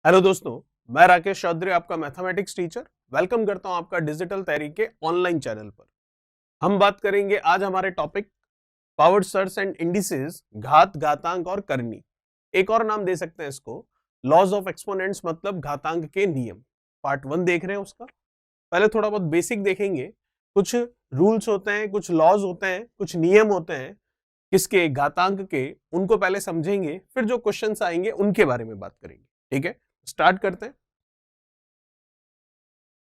Hello दोस्तों, मैं राकेश चौधरी आपका मैथमेटिक्स टीचर वेलकम करता हूं आपका डिजिटल तैयारी के ऑनलाइन चैनल पर। हम बात करेंगे आज हमारे topic powers and indices, घात, घातांक और करनी। एक और नाम दे सकते हैं इसको लॉज ऑफ एक्सपोनेंट्स, मतलब घातांक के नियम। पार्ट 1 देख रहे हैं उसका। पहले थोड़ा बहुत बेसिक देखेंगे। कुछ रूल्स होते हैं, कुछ लॉज होते हैं, कुछ नियम होते हैं किसके, घातांक के। उनको पहले समझेंगे, फिर जो क्वेश्चंस आएंगे उनके बारे में बात करेंगे। ठीक है, स्टार्ट करते हैं।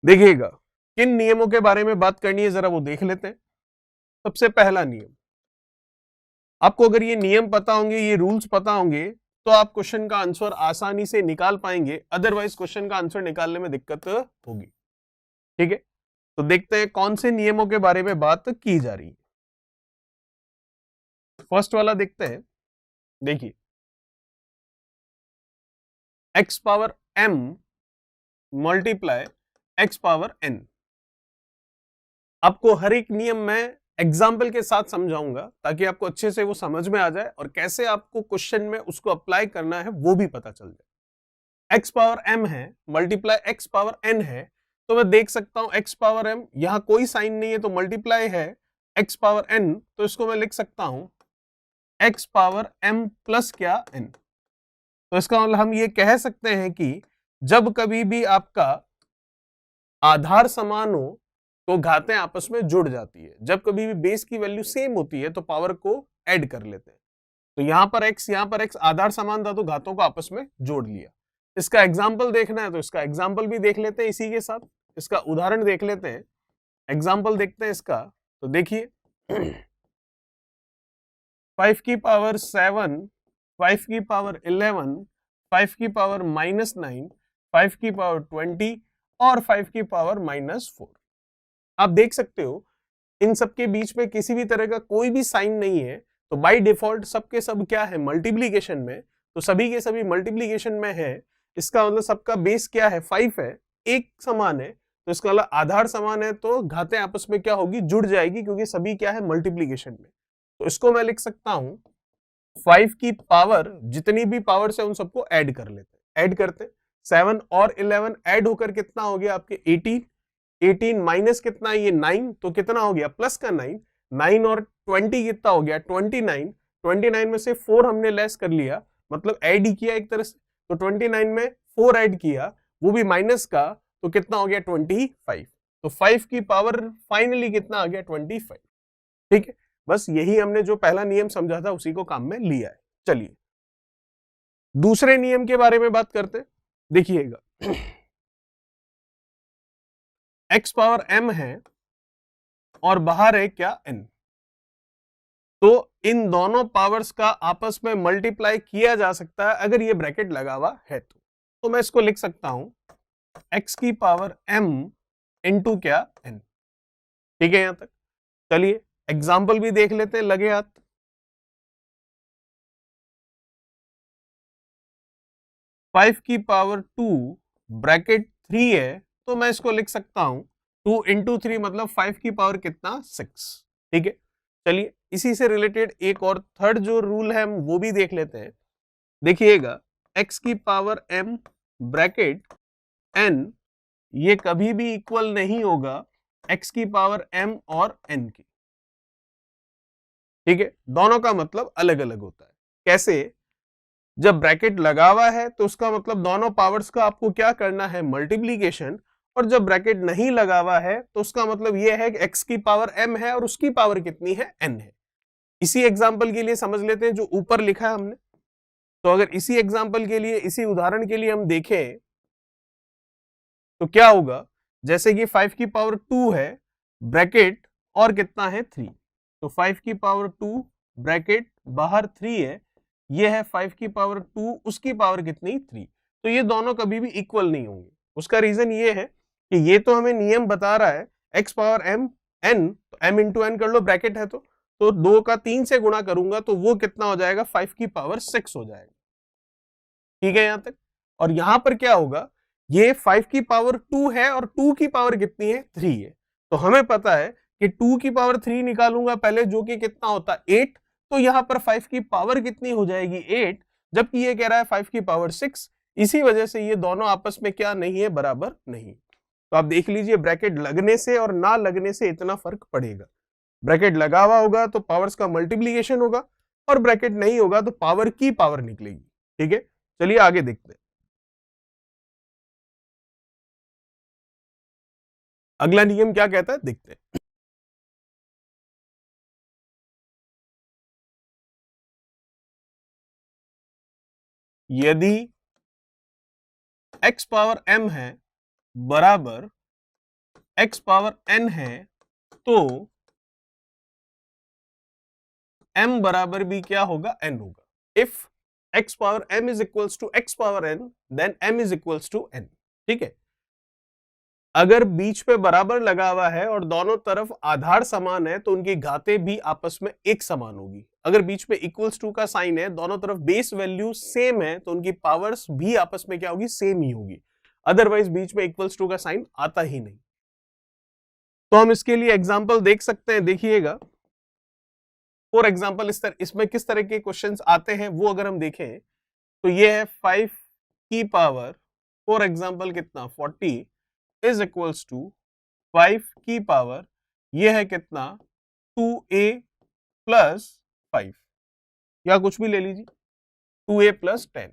देखिएगा किन नियमों के बारे में बात करनी है, जरा वो देख लेते हैं। सबसे पहला नियम, आपको अगर ये नियम पता होंगे, ये रूल्स पता होंगे, तो आप क्वेश्चन का आंसर आसानी से निकाल पाएंगे। अदरवाइज क्वेश्चन का आंसर निकालने में दिक्कत होगी। ठीक है, तो देखते हैं कौन से नियमों के बारे में बात की जा रही है। फर्स्ट वाला देखते हैं। देखिए, x power m multiply x power n। आपको हर एक नियम में एग्जाम्पल के साथ समझाऊंगा ताकि आपको अच्छे से वो समझ में आ जाए और कैसे आपको क्वेश्चन में उसको अप्लाई करना है वो भी पता चल जाए। x पावर m है मल्टीप्लाई x पावर n है, तो मैं देख सकता हूं x पावर m, यहां कोई साइन नहीं है तो मल्टीप्लाई है x पावर n, तो इसको मैं लिख सकता हूं x पावर m प्लस क्या n। तो इसका मतलब हम ये कह सकते हैं कि जब कभी भी आपका आधार समान हो तो घातें आपस में जुड़ जाती है। जब कभी भी बेस की वैल्यू सेम होती है तो पावर को ऐड कर लेते हैं। तो यहां पर x आधार समान था तो घातों को आपस में जोड़ लिया। इसका एग्जाम्पल देखना है तो इसका एग्जाम्पल भी देख लेते हैं, इसी के साथ इसका उदाहरण देख लेते हैं। एग्जाम्पल देखते हैं इसका। तो देखिए 5 की पावर 7, 5 की पावर 11, 5 की पावर -9, 5 की पावर 20 और 5 की पावर -4। आप देख सकते हो इन सबके बीच में किसी भी तरह का कोई भी साइन नहीं है, तो बाय डिफॉल्ट सबके सब क्या है, मल्टीप्लीकेशन में। तो सभी के सभी मल्टीप्लीकेशन में है। इसका मतलब सबका बेस क्या है, 5 है, एक समान है। तो इसका मतलब आधार समान है तो घातें आपस में क्या होगी, जुड़ जाएगी, क्योंकि सभी क्या है, मल्टीप्लीकेशन में। तो इसको मैं लिख सकता हूं 5 की पावर, जितनी भी पावर्स है उन सबको ऐड कर लेते हैं। ऐड करते हैं 7 और 11 ऐड होकर कितना हो गया आपके 18। 18 माइनस कितना है ये 9, तो कितना हो गया प्लस का 9। 9 और 20 कितना हो गया 29। 29 में से 4 हमने लेस कर लिया, मतलब ऐड ही किया एक तरह से। तो 29 में 4 ऐड किया, वो भी माइनस का, तो कितना हो गया 25। तो 5 की पावर फाइनली कितना आ गया 25। ठीक है, बस यही हमने जो पहला नियम समझा था उसी को काम में लिया है। चलिए दूसरे नियम के बारे में बात करते हैं। देखिएगा x पावर m है और बाहर है क्या n, तो इन दोनों पावर्स का आपस में मल्टीप्लाई किया जा सकता है अगर ये ब्रैकेट लगा हुआ है तो मैं इसको लिख सकता हूं x की पावर m इंटू क्या n। ठीक है यहां तक। चलिए एग्जाम्पल भी देख लेते हैं लगे हाथ। फाइव की पावर 2 ब्रैकेट 3 है, तो मैं इसको लिख सकता हूं 2 इंटू 3 मतलब 5 की पावर कितना 6। ठीक है, चलिए इसी से रिलेटेड एक और थर्ड जो रूल है हम वो भी देख लेते हैं। देखिएगा x की पावर m ब्रैकेट n, ये कभी भी इक्वल नहीं होगा x की पावर m और n की। ठीक है, दोनों का मतलब अलग अलग होता है। कैसे, जब ब्रैकेट लगा हुआ है तो उसका मतलब दोनों पावर्स का आपको क्या करना है, मल्टीप्लीकेशन। और जब ब्रैकेट नहीं लगा हुआ है तो उसका मतलब यह है कि x की पावर m है और उसकी पावर कितनी है, n है। इसी एग्जाम्पल के लिए समझ लेते हैं जो ऊपर लिखा है हमने। तो अगर इसी एग्जाम्पल के लिए, इसी उदाहरण के लिए हम देखें तो क्या होगा, जैसे कि 5 की पावर 2 है ब्रैकेट और कितना है 3, तो 5 की पावर 2 ब्रैकेट बाहर 3 है, ये है 5 की पावर 2, उसकी पावर कितनी 3। तो ये दोनों कभी भी इक्वल नहीं होंगे। उसका रीजन ये है कि ये तो हमें नियम बता रहा है x पावर m n, तो m इंटू n कर लो, ब्रैकेट है तो 2 का 3 से गुणा करूंगा तो वो कितना हो जाएगा 5 की पावर 6 हो जाएगा। ठीक है यहां तक। और यहां पर क्या होगा, ये 5 की पावर 2 है और 2 की पावर कितनी है 3 है। तो हमें पता है कि 2 की पावर 3 निकालूंगा पहले, जो कि कितना होता है 8। तो यहां पर 5 की पावर कितनी हो जाएगी 8, जबकि ये कह रहा है 5 की पावर 6। इसी वजह से ये दोनों आपस में क्या नहीं है, बराबर नहीं। तो आप देख लीजिए ब्रैकेट लगने से और ना लगने से इतना फर्क पड़ेगा। ब्रैकेट लगा हुआ होगा तो पावर्स का मल्टीप्लीकेशन होगा, और ब्रैकेट नहीं होगा तो पावर की पावर निकलेगी। ठीक है, चलिए आगे देखते हैं। अगला नियम क्या कहता है, देखते हैं। यदि x पावर m है बराबर x पावर n है, तो m बराबर भी क्या होगा, n होगा। If x power m is equals to x power n, then m is equals to n। ठीक है, अगर बीच पे बराबर लगा हुआ है और दोनों तरफ आधार समान है तो उनकी घातें भी आपस में एक समान होगी। अगर बीच में इक्वल्स टू का साइन है, दोनों तरफ बेस वैल्यू सेम है, तो उनकी पावर्स भी आपस में क्या होगी, सेम ही होगी। अदरवाइज बीच में इक्वल्स टू का साइन आता ही नहीं। तो हम इसके लिए एग्जाम्पल देख सकते हैं, देखिएगा। फॉर एग्जाम्पल इसमें किस तरह के क्वेश्चंस आते हैं वो अगर हम देखें तो ये है 5 की पावर, फॉर एग्जाम्पल कितना 40 इज इक्वल्स टू 5 की पावर, ये है कितना 2a प्लस 5, या कुछ भी ले लीजिए 2a प्लस 10।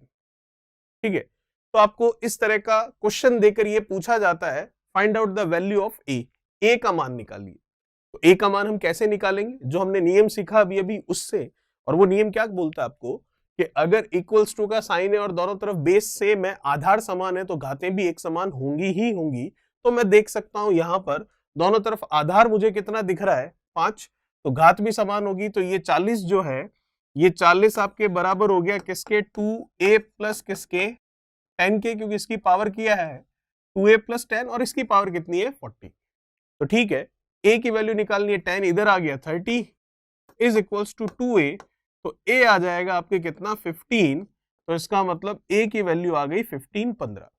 ठीक है, तो आपको इस तरह का क्वेश्चन देकर ये पूछा जाता है find out the value of A का मान निकालिए। तो ए का मान हम कैसे निकालेंगे, जो हमने नियम सीखा अभी अभी उससे। और वो नियम क्या बोलता है आपको कि अगर इक्वल्स टू का साइन है और दोनों तरफ बेस सेम है, आधार समान है, तो घातें भी एक समान होंगी ही होंगी। तो मैं देख सकता हूं यहां पर दोनों तरफ आधार मुझे कितना दिख रहा है, 5, तो घात भी समान होगी। तो ये 40 जो है, ये 40 आपके बराबर हो गया किसके, 2a प्लस किसके, 10 के, क्योंकि इसकी पावर किया है 2a प्लस 10 और इसकी पावर कितनी है 40। तो ठीक है, a की वैल्यू निकालनी है, 10 इधर आ गया 30 इज इक्वल्स टू 2a, तो a आ जाएगा आपके कितना 15। तो इसका मतलब a की वैल्यू आ गई 15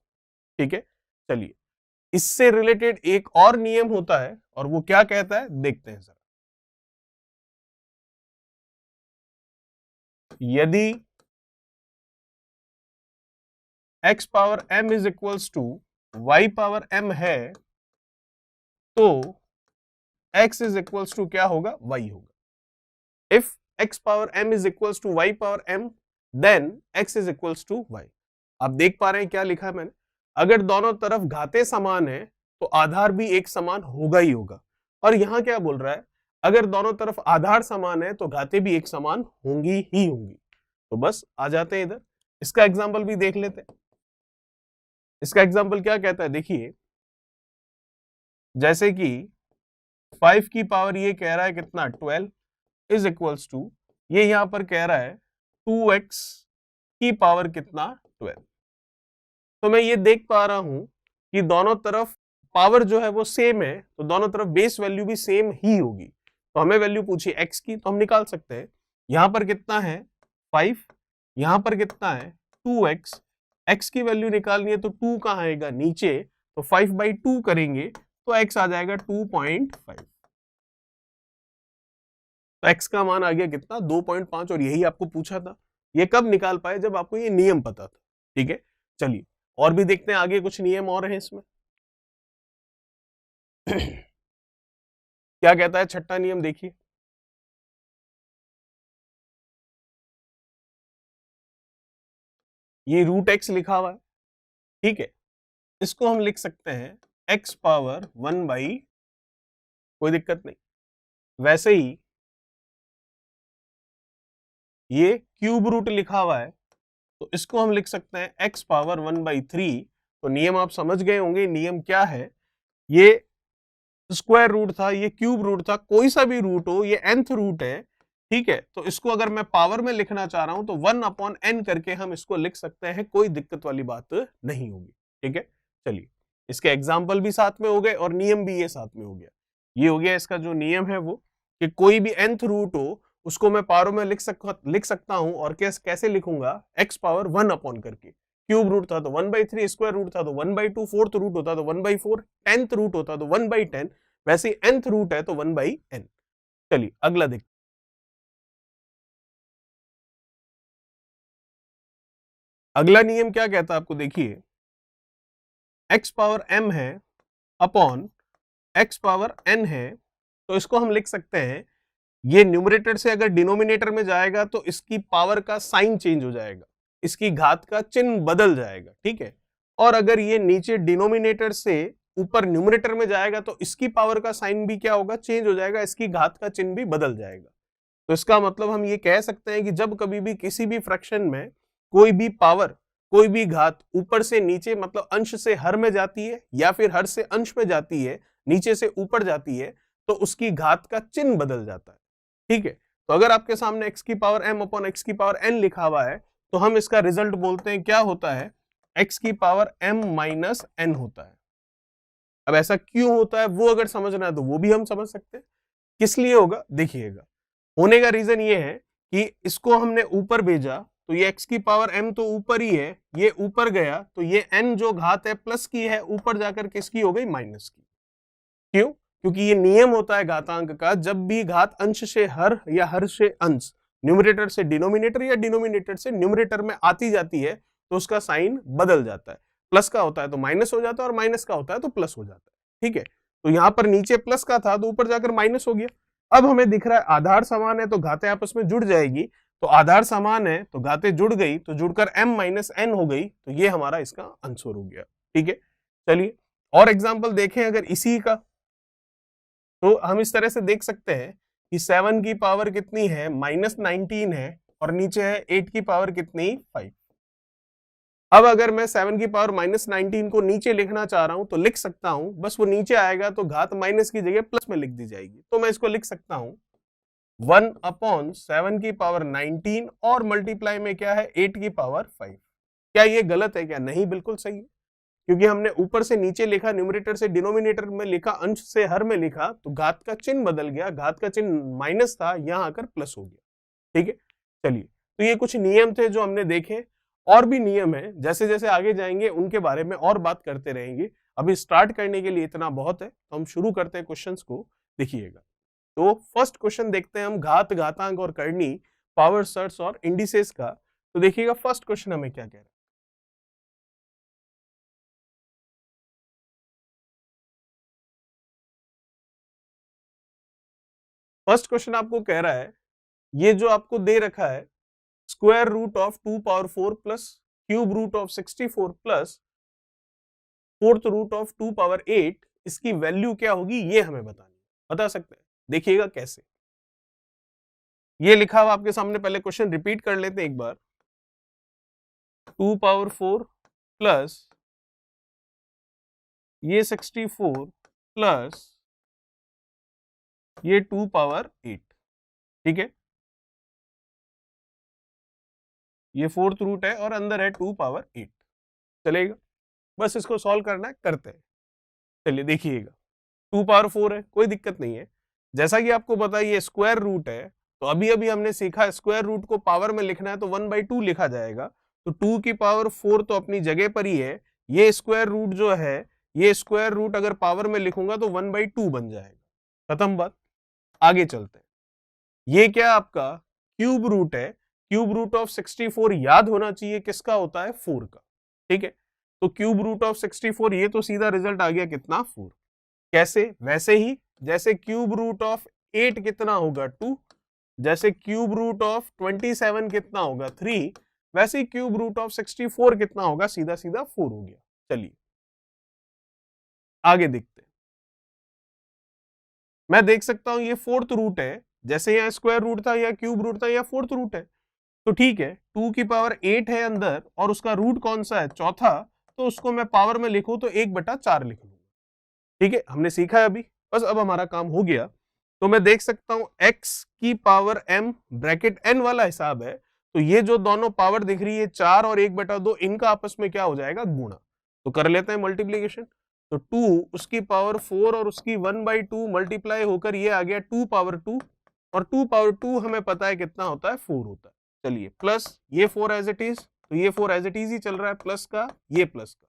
ठीक है। चलिए, इससे रिलेटेड एक और नियम होता है और वो क्या कहता है, देखते हैं सर। यदि x power m is equals to y power m है, तो x इज इक्वल्स टू क्या होगा, y होगा। If x power m is equals to y power m, then x is equals to y। आप देख पा रहे हैं क्या लिखा है मैंने, अगर दोनों तरफ घातें समान है तो आधार भी एक समान होगा ही होगा। और यहां क्या बोल रहा है, अगर दोनों तरफ आधार समान है तो घातें भी एक समान होंगी ही होंगी। तो बस आ जाते हैं इधर, इसका एग्जाम्पल भी देख लेते हैं। इसका एग्जाम्पल क्या कहता है, देखिए, जैसे कि 5 की पावर ये कह रहा है कितना 12 इज इक्वल्स टू, ये यहां पर कह रहा है 2x की पावर कितना 12। तो मैं ये देख पा रहा हूं कि दोनों तरफ पावर जो है वो सेम है, तो दोनों तरफ बेस वैल्यू भी सेम ही होगी। तो हमें वैल्यू पूछी x की, तो हम निकाल सकते हैं। यहां पर कितना है 5, यहां पर कितना है 2x, x की वैल्यू निकालनी है तो 2 कहां आएगा, नीचे, तो 5/2 करेंगे तो x आ जाएगा 2.5। तो x का मान आ गया कितना 2.5, और यही आपको पूछा था। ये कब निकाल पाए, जब आपको ये नियम पता था। ठीक है, चलिए और भी देखते हैं, आगे कुछ नियम और हैं इसमें। क्या कहता है छठा नियम, देखिए, ये रूट एक्स लिखा हुआ है। ठीक है, इसको हम लिख सकते हैं x पावर 1/, कोई दिक्कत नहीं। वैसे ही ये क्यूब रूट लिखा हुआ है, तो इसको हम लिख सकते हैं x पावर 1/3। तो नियम आप समझ गए होंगे, नियम क्या है, ये स्क्वायर रूट था, ये क्यूब रूट था, कोई सा भी रूट हो, ये nth रूट है। ठीक है, तो इसको अगर मैं पावर में लिखना चाह रहा हूं तो 1/n करके हम इसको लिख सकते हैं, कोई दिक्कत वाली बात नहीं होगी। ठीक है, चलिए, इसके एग्जाम्पल भी साथ में हो गए और नियम भी ये साथ में हो गया। ये हो गया इसका जो नियम है वो, कि कोई भी nth रूट हो उसको मैं पावर में लिख सकता हूं, और कैसे लिखूंगा, x पावर 1 अपॉन करके। क्यूब रूट था तो 1/3, स्क्वायर रूट था तो 1/2, फोर्थ रूट होता तो 1/4, 10th रूट होता तो 1/10, वैसे ही nth रूट है तो 1/n। चलिए अगला देखते अगला नियम क्या कहता है आपको, देखिए x पावर m है अपॉन x पावर n है, तो इसको हम लिख सकते हैं, ये न्यूमरेटर से अगर डिनोमिनेटर में जाएगा तो इसकी पावर का साइन चेंज हो जाएगा, इसकी घात का चिन्ह बदल जाएगा, ठीक है। और अगर ये नीचे डिनोमिनेटर से ऊपर न्यूमरेटर में जाएगा तो इसकी पावर का साइन भी क्या होगा, चेंज हो जाएगा, इसकी घात का चिन्ह भी बदल जाएगा। तो इसका मतलब हम ये कह सकते हैं कि जब कभी भी किसी भी फ्रैक्शन में कोई भी पावर, कोई भी घात ऊपर से नीचे मतलब अंश से हर में जाती है या फिर हर से अंश में जाती है, नीचे से ऊपर जाती है, तो उसकी घात का चिन्ह बदल जाता है, ठीक है। तो अगर आपके सामने x की पावर m अपॉन x की पावर n लिखा हुआ है तो हम इसका रिजल्ट बोलते हैं, क्या होता है, x की पावर m माइनस n होता है। अब ऐसा क्यों होता है वो अगर समझना है तो वो भी हम समझ सकते हैं, किस लिए होगा देखिएगा। होने का रीजन ये है कि इसको हमने ऊपर भेजा तो ये x की पावर m तो ऊपर ही है, ये ऊपर गया तो ये n जो घात है प्लस की है, ऊपर जाकर किसकी हो गई, माइनस की। क्यों, क्योंकि ये नियम होता है घातांक का, जब भी घात अंश से हर या हर से अंश न्यूमरेटर से डिनोमिनेटर या डिनोमिनेटर से न्यूमरेटर में आती जाती है तो उसका साइन बदल जाता है, प्लस का होता है तो माइनस हो जाता है और माइनस का होता है तो प्लस हो जाता है, ठीक है। तो यहाँ पर नीचे प्लस का था तो ऊपर जाकर माइनस हो गया। अब हमें दिख रहा है आधार समान है तो घातें आपस में जुड़ जाएगी, तो आधार समान है तो घातें जुड़ गई तो जुड़कर m माइनस n हो गई, तो ये हमारा इसका आंसर हो गया, ठीक है। चलिए और एग्जाम्पल देखें अगर इसी का, तो हम इस तरह से देख सकते हैं कि 7 की पावर कितनी है, -19 है, और नीचे है 8 की पावर कितनी, 5। अब अगर मैं 7 की पावर -19 को नीचे लिखना चाह रहा हूं तो लिख सकता हूं, बस वो नीचे आएगा तो घात माइनस की जगह प्लस में लिख दी जाएगी, तो मैं इसको लिख सकता हूं 1 अपॉन 7 की पावर 19 और मल्टीप्लाई में क्या है, 8 की पावर 5। क्या ये गलत है क्या, नहीं, बिल्कुल सही है, क्योंकि हमने ऊपर से नीचे लिखा, न्यूमरेटर से डिनोमिनेटर में लिखा, अंश से हर में लिखा, तो घात का चिन्ह बदल गया, घात का चिन्ह माइनस था, यहां आकर प्लस हो गया, ठीक है। चलिए, तो ये कुछ नियम थे जो हमने देखे, और भी नियम है, जैसे जैसे आगे जाएंगे उनके बारे में और बात करते रहेंगे। अभी स्टार्ट करने के लिए इतना बहुत है, तो हम शुरू करते हैं क्वेश्चंस को, देखिएगा। तो फर्स्ट क्वेश्चन देखते हैं हम, घात, घातांक और करनी, पावर सर्ट्स और इंडिसेस का। तो देखिएगा फर्स्ट क्वेश्चन हमें क्या कह रहा है। फर्स्ट क्वेश्चन आपको कह रहा है, ये जो आपको दे रखा है, square root of 2 power 4 plus cube root of 64 plus fourth root of 2 power 8, इसकी वैल्यू क्या होगी ये हमें बतानी, बता सकते हैं। देखिएगा कैसे, ये लिखा हुआ आपके सामने, पहले क्वेश्चन रिपीट कर लेते हैं एक बार। 2 पावर 4 प्लस ये 64 प्लस ये 2 पावर 8, ठीक है, ये फोर्थ रूट है और अंदर है 2 पावर 8, चलेगा। बस इसको सॉल्व करना है, करते हैं। चलिए देखिएगा, 2 पावर 4 है, कोई दिक्कत नहीं है, जैसा कि आपको पता है ये स्क्वायर रूट है, तो अभी अभी हमने सीखा स्क्वायर रूट को पावर में लिखना है तो 1/2 लिखा जाएगा, तो 2 की पावर 4 तो अपनी जगह पर ही है, ये स्क्वायर रूट जो है, ये स्क्वायर रूट अगर पावर में लिखूंगा तो 1/2 बन जाएगा, खत्म बात। आगे चलते हैं, ये क्या आपका क्यूब रूट है, क्यूब रूट ऑफ 64 याद होना चाहिए किसका होता है, 4 का, ठीक है। तो क्यूब रूट ऑफ 64, ये तो सीधा रिजल्ट आ गया कितना, 4। कैसे, वैसे ही जैसे क्यूब रूट ऑफ 8 कितना होगा, 2, जैसे क्यूब रूट ऑफ 27 कितना होगा, 3, वैसे ही क्यूब रूट ऑफ 64 कितना होगा, सीधा सीधा 4 हो गया। चलिए आगे देखते हैं, मैं देख सकता हूं ये फोर्थ रूट है, जैसे यहाँ स्क्वायर रूट था या क्यूब रूट था या फोर्थ रूट है, तो ठीक है, 2 की पावर 8 है अंदर और उसका रूट कौन सा है, चौथा, तो उसको मैं पावर में लिखूं तो 1/4 लिख लूंगा, ठीक है, हमने सीखा है अभी, बस अब हमारा काम हो गया। तो मैं देख सकता हूं x की पावर m ब्रैकेट n वाला हिसाब है, तो ये जो दोनों पावर दिख रही है 4 और 1/2, इनका आपस में क्या हो जाएगा, गुणा, तो कर लेते हैं मल्टीप्लीकेशन। तो 2 उसकी पावर 4 और उसकी 1/2 मल्टीप्लाई होकर ये आ गया 2 पावर 2, और 2 पावर 2 हमें पता है कितना होता है, 4 होता है। चलिए प्लस ये 4 एज इट इज, तो ये 4 एज इट इज ही चल रहा है, प्लस का ये प्लस का।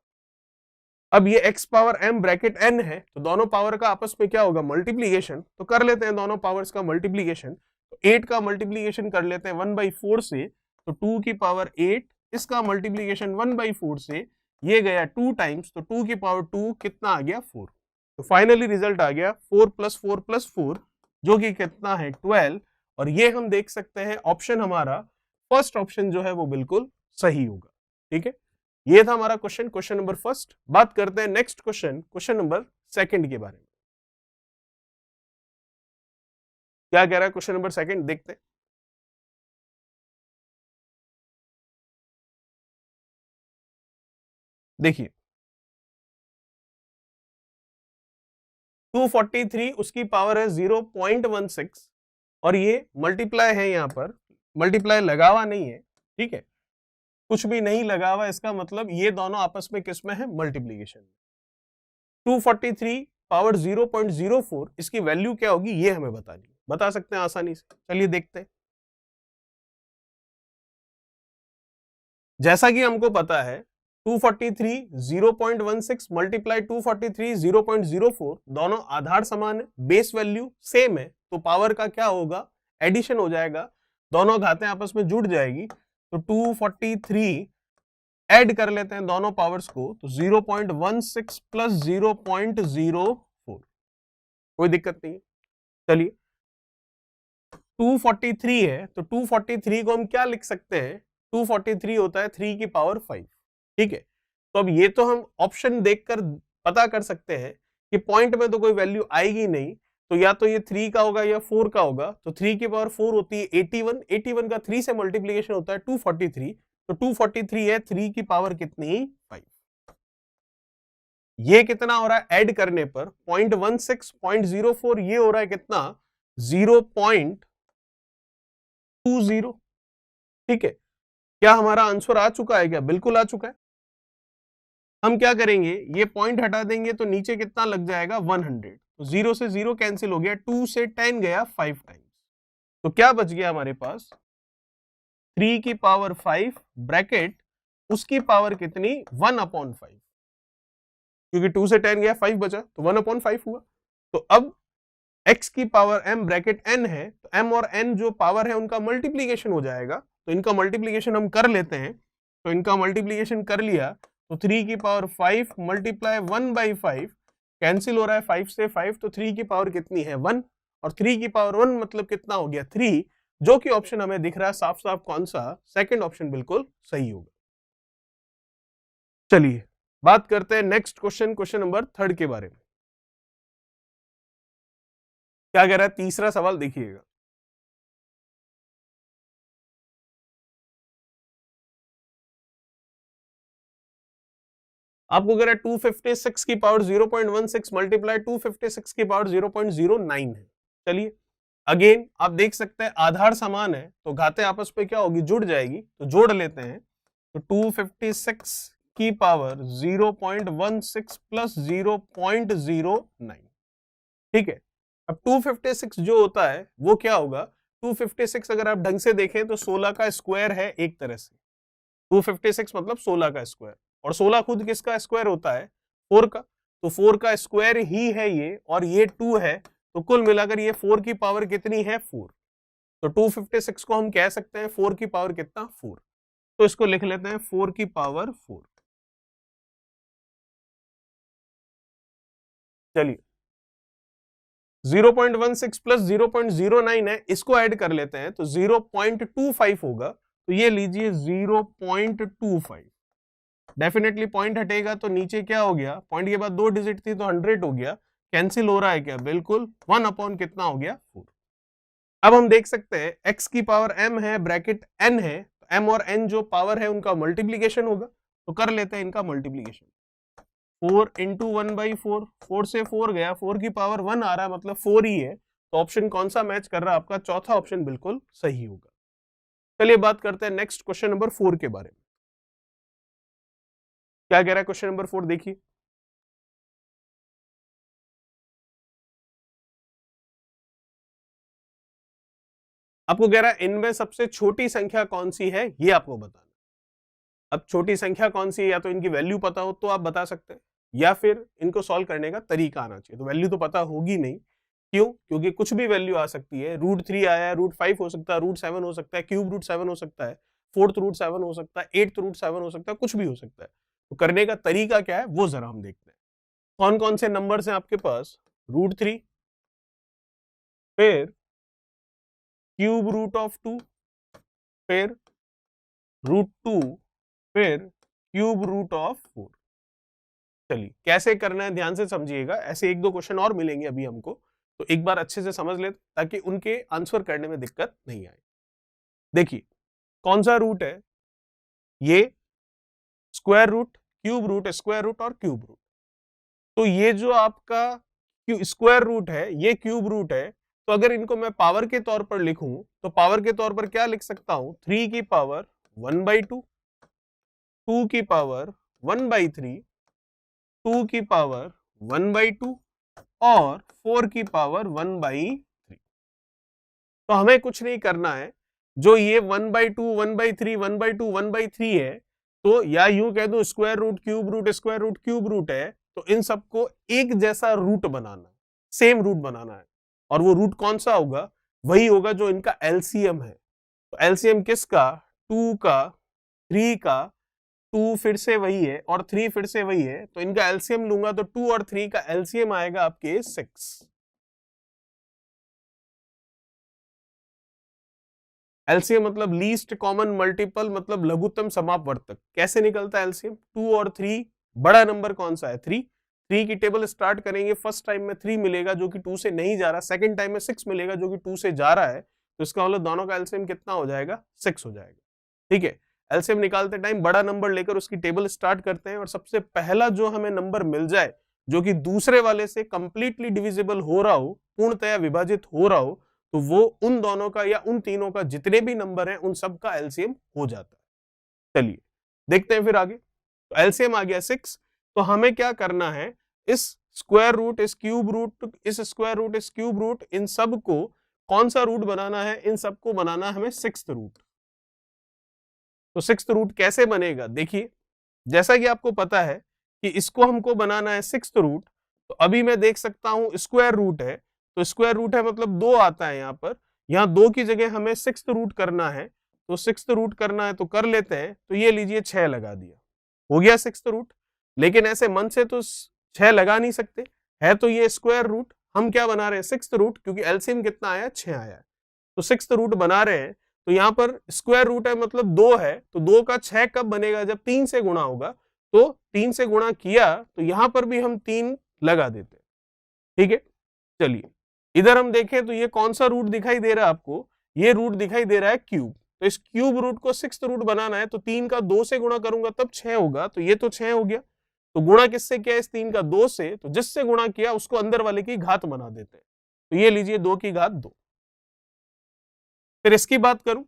अब ये x power m bracket n है, तो दोनों पावर का आपस में क्या होगा, मल्टीप्लीकेशन, तो कर लेते हैं दोनों पावर्स का मल्टीप्लीकेशन। तो 8 का मल्टीप्लीकेशन कर लेते हैं 1/4 से, तो 2 की पावर 8 इसका मल्टीप्लीकेशन 1/4 से ये गया 2 टाइम्स, तो 2 की पावर 2 कितना आ गया 4। तो फाइनली रिजल्ट आ गया 4 + 4 + 4 जो कि कितना है 12। और ये हम देख सकते हैं ऑप्शन हमारा फर्स्ट ऑप्शन जो है वो बिल्कुल सही होगा। ठीक है, ये था हमारा क्वेश्चन नंबर फर्स्ट। बात करते हैं नेक्स्ट क्वेश्चन नंबर सेकंड के बारे में। क्या कह रहा है क्वेश्चन नंबर सेकंड, देखते हैं। देखिए 243 उसकी पावर है 0.16 और ये मल्टीप्लाई है, यहां पर मल्टीप्लाई लगा हुआ नहीं है। ठीक है, कुछ भी नहीं लगा हुआ, इसका मतलब ये दोनों आपस में किस में है, मल्टीप्लीकेशन। 243 पावर 0.04 इसकी वैल्यू क्या होगी ये हमें बता सकते हैं आसानी से। चलिए देखते हैं। जैसा कि हमको पता है 243 0.16 मल्टीप्लाई 243 0.04 दोनों आधार समान है, बेस वैल्यू सेम है, तो पावर का क्या होगा, एडिशन हो जाएगा, दोनों घातें आपस में जुड़ जाएगी। तो 243 ऐड कर लेते हैं दोनों पावर्स को, तो 0.16 प्लस 0.04, कोई दिक्कत नहीं है। चलिए 243 है तो 243 को हम क्या लिख सकते हैं, 243 होता है 3 की पावर 5। ठीक है, तो अब ये तो हम ऑप्शन देखकर पता कर सकते हैं कि पॉइंट में तो कोई वैल्यू आएगी नहीं, तो या तो ये 3 का होगा या 4 का होगा। तो 3 की पावर 4 होती है 81, 81 का 3 से मल्टीप्लीकेशन होता है 243, तो 243 है 3 की पावर कितनी, 5। ये कितना हो रहा है ऐड करने पर 0.16 0.04, ये हो रहा है कितना 0.20। ठीक है, क्या हमारा आंसर आ चुका है, क्या बिल्कुल आ चुका है। हम क्या करेंगे, ये पॉइंट हटा देंगे तो नीचे कितना लग जाएगा 100, तो 0 से 0 कैंसिल हो गया, 2 से 10 गया 5 टाइम्स, तो क्या बच गया हमारे पास 3 की पावर 5 ब्रैकेट उसकी पावर कितनी 1/5, क्योंकि 2 से 10 गया 5 बचा तो 1/5 हुआ। तो अब x की पावर m ब्रैकेट n है, तो m और n जो पावर है उनका मल्टीप्लीकेशन हो जाएगा, तो इनका मल्टीप्लीकेशन हम कर लेते हैं। तो इनका मल्टीप्लीकेशन कर लिया तो 3 की पावर 5 मल्टीप्लाई 1/5 कैंसिल हो रहा है 5 से 5, तो 3 की पावर कितनी है 1, और 3 की पावर 1 मतलब कितना हो गया 3, जो कि ऑप्शन हमें दिख रहा है साफ साफ कौन सा, सेकंड ऑप्शन बिल्कुल सही होगा। चलिए बात करते हैं नेक्स्ट क्वेश्चन नंबर थर्ड के बारे में। क्या कह रहा है तीसरा सवाल, देखिएगा। आपको कह रहा है 256 की पावर 0.16 मल्टीप्लाई 256 की पावर 0.09 है। चलिए अगेन आप देख सकते हैं आधार समान है, तो घातें आपस में क्या होगी, जुड़ जाएगी, तो जोड़ लेते हैं। तो 256 की पावर 0.16 प्लस 0.09। ठीक है, अब 256 जो होता है वो क्या होगा, 256 अगर आप ढंग से देखें तो 16 का स्क्वायर है एक तरह से। 256 मतलब 16 का स्क्वायर, और 16 खुद किसका स्क्वायर होता है 4 का, तो 4 का स्क्वायर ही है ये, और ये 2 है, तो कुल मिलाकर ये 4 की पावर कितनी है 4। तो 256 को हम कह सकते हैं 4 की पावर कितना 4, तो इसको लिख लेते हैं 4 की पावर 4। चलिए 0.16 प्लस 0.09 है, इसको ऐड कर लेते हैं तो 0.25 होगा, तो ये लीजिए 0.25। डेफिनेटली पॉइंट हटेगा तो नीचे क्या हो गया, पॉइंट के बाद 2 डिजिट थी तो 100 हो गया, कैंसिल हो रहा है क्या, बिल्कुल 1 अपॉन कितना हो गया 4। अब हम देख सकते हैं x की पावर m है ब्रैकेट n है, तो m और n जो पावर है उनका मल्टीप्लीकेशन होगा, तो कर लेते हैं इनका मल्टीप्लीकेशन। 4 इंटू 1/4, 4 से 4 गया, 4 की पावर 1 आ रहा है, मतलब 4 ही है, तो ऑप्शन कौन सा मैच कर रहा है आपका, चौथा ऑप्शन बिल्कुल सही होगा। चलिए बात करते हैं नेक्स्ट क्वेश्चन नंबर 4 के बारे में। क्या कह रहा है क्वेश्चन नंबर 4, देखिए। आपको कह रहा है इनमें सबसे छोटी संख्या कौन सी है ये आपको बताना। अब छोटी संख्या कौन सी है, या तो इनकी वैल्यू पता हो तो आप बता सकते हैं, या फिर इनको सॉल्व करने का तरीका आना चाहिए। तो वैल्यू तो पता होगी नहीं, क्यों, क्योंकि कुछ भी वैल्यू आ सकती है, √3 आया है, √5 हो सकता है, √7 हो सकता है, क्यूब √7 हो सकता है, 4th रूट 7 हो सकता है, 8th रूट 7 हो सकता है, कुछ भी हो सकता है। तो करने का तरीका क्या है वो जरा हम देखते हैं। कौन कौन से नंबर्स हैं आपके पास? √3, फिर क्यूब रूट ऑफ 2, फिर √2, फिर क्यूब रूट ऑफ 4। चलिए कैसे करना है ध्यान से समझिएगा, ऐसे एक दो क्वेश्चन और मिलेंगे अभी हमको, तो एक बार अच्छे से समझ ले ताकि उनके आंसर करने में दिक्कत नहीं आए। देखिए कौन सा रूट है ये? Square root, cube root, square root और क्यूब रूट। तो ये जो आपका स्क्वायर रूट है ये क्यूब रूट है, तो अगर इनको मैं पावर के तौर पर लिखूं तो पावर के तौर पर क्या लिख सकता हूं? 3 की पावर 1/2, 2 की पावर 1/3, 2 की पावर 1/2 और 4 की पावर 1/3। तो हमें कुछ नहीं करना है, जो ये 1/2, 1/3, 1/2, 1/3 है, तो या यूं कह दो square root cube root square root cube root है, तो इन सबको एक जैसा रूट बनाना है, सेम रूट बनाना है। और वो रूट कौन सा होगा? वही होगा जो इनका एलसीएम है। तो एलसीएम किसका? 2 का, 3 का, 2 फिर से वही है और 3 फिर से वही है, तो इनका एलसीएम लूंगा तो 2 और 3 का एलसीएम आएगा आपके 6। एलसीएम मतलब लीस्ट कॉमन मल्टीपल, मतलब लघुत्तम समापवर्तक। कैसे निकलता है एलसीएम? 2 और 3, बड़ा नंबर कौन सा है? 3। 3 की टेबल स्टार्ट करेंगे, फर्स्ट टाइम में 3 मिलेगा जो कि 2 से नहीं जा रहा, सेकंड टाइम में 6 मिलेगा जो कि 2 से जा रहा है, तो इसका मतलब दोनों का एलसीएम कितना हो जाएगा? 6 हो जाएगा। ठीक है, एलसीएम निकालते टाइम बड़ा नंबर लेकर उसकी टेबल स्टार्ट करते हैं और सबसे पहला जो हमें नंबर मिल जाए जो कि दूसरे वाले से कंप्लीटली डिविजिबल हो रहा हो, पूर्णतया विभाजित हो रहा हो, तो वो उन दोनों का या उन तीनों का जितने भी नंबर हैं उन सब का एलसीएम हो जाता है। चलिए देखते हैं फिर आगे। तो एलसीएम आ गया 6, तो हमें क्या करना है? इस स्क्वायर रूट, इस क्यूब रूट, इस स्क्वायर रूट, इस क्यूब रूट, इन सब को कौन सा रूट बनाना है? इन सबको बनाना है हमें 6th रूट। तो 6th रूट कैसे बनेगा? देखिए जैसा कि आपको पता है कि इसको हमको बनाना है 6th रूट, तो अभी मैं देख सकता हूं स्क्वायर रूट है, तो स्क्वायर रूट है मतलब 2 आता है यहाँ पर, यहाँ 2 की जगह हमें 6th रूट करना है, तो 6th रूट करना है तो कर लेते हैं। तो ये लीजिए 6 लगा दिया, हो गया 6th रूट। लेकिन ऐसे मन से तो 6 लगा नहीं सकते, है तो ये स्क्वायर रूट, हम क्या बना रहे हैं? 6th रूट, क्योंकि एलसीएम कितना आया? 6 आया है, तो 6th रूट बना रहे हैं। तो यहाँ पर स्क्वायर रूट है मतलब 2 है, तो 2 का 6 कब बनेगा? जब 3 से गुणा होगा, तो 3 से गुणा किया तो यहां पर भी हम 3 लगा देते हैं। ठीक है, चलिए इधर हम देखें तो ये कौन सा रूट दिखाई दे रहा है आपको? ये रूट दिखाई दे रहा है क्यूब। तो इस क्यूब रूट को 6th रूट बनाना है, तो 3 का 2 से गुणा करूंगा तब 6 होगा, तो ये तो 6 हो गया। तो गुणा किससे किया? इस 3 का 2 से, तो जिससे गुणा किया उसको अंदर वाले की घात बना देते हैं, तो ये लीजिए 2 की घात 2। फिर इसकी बात करूं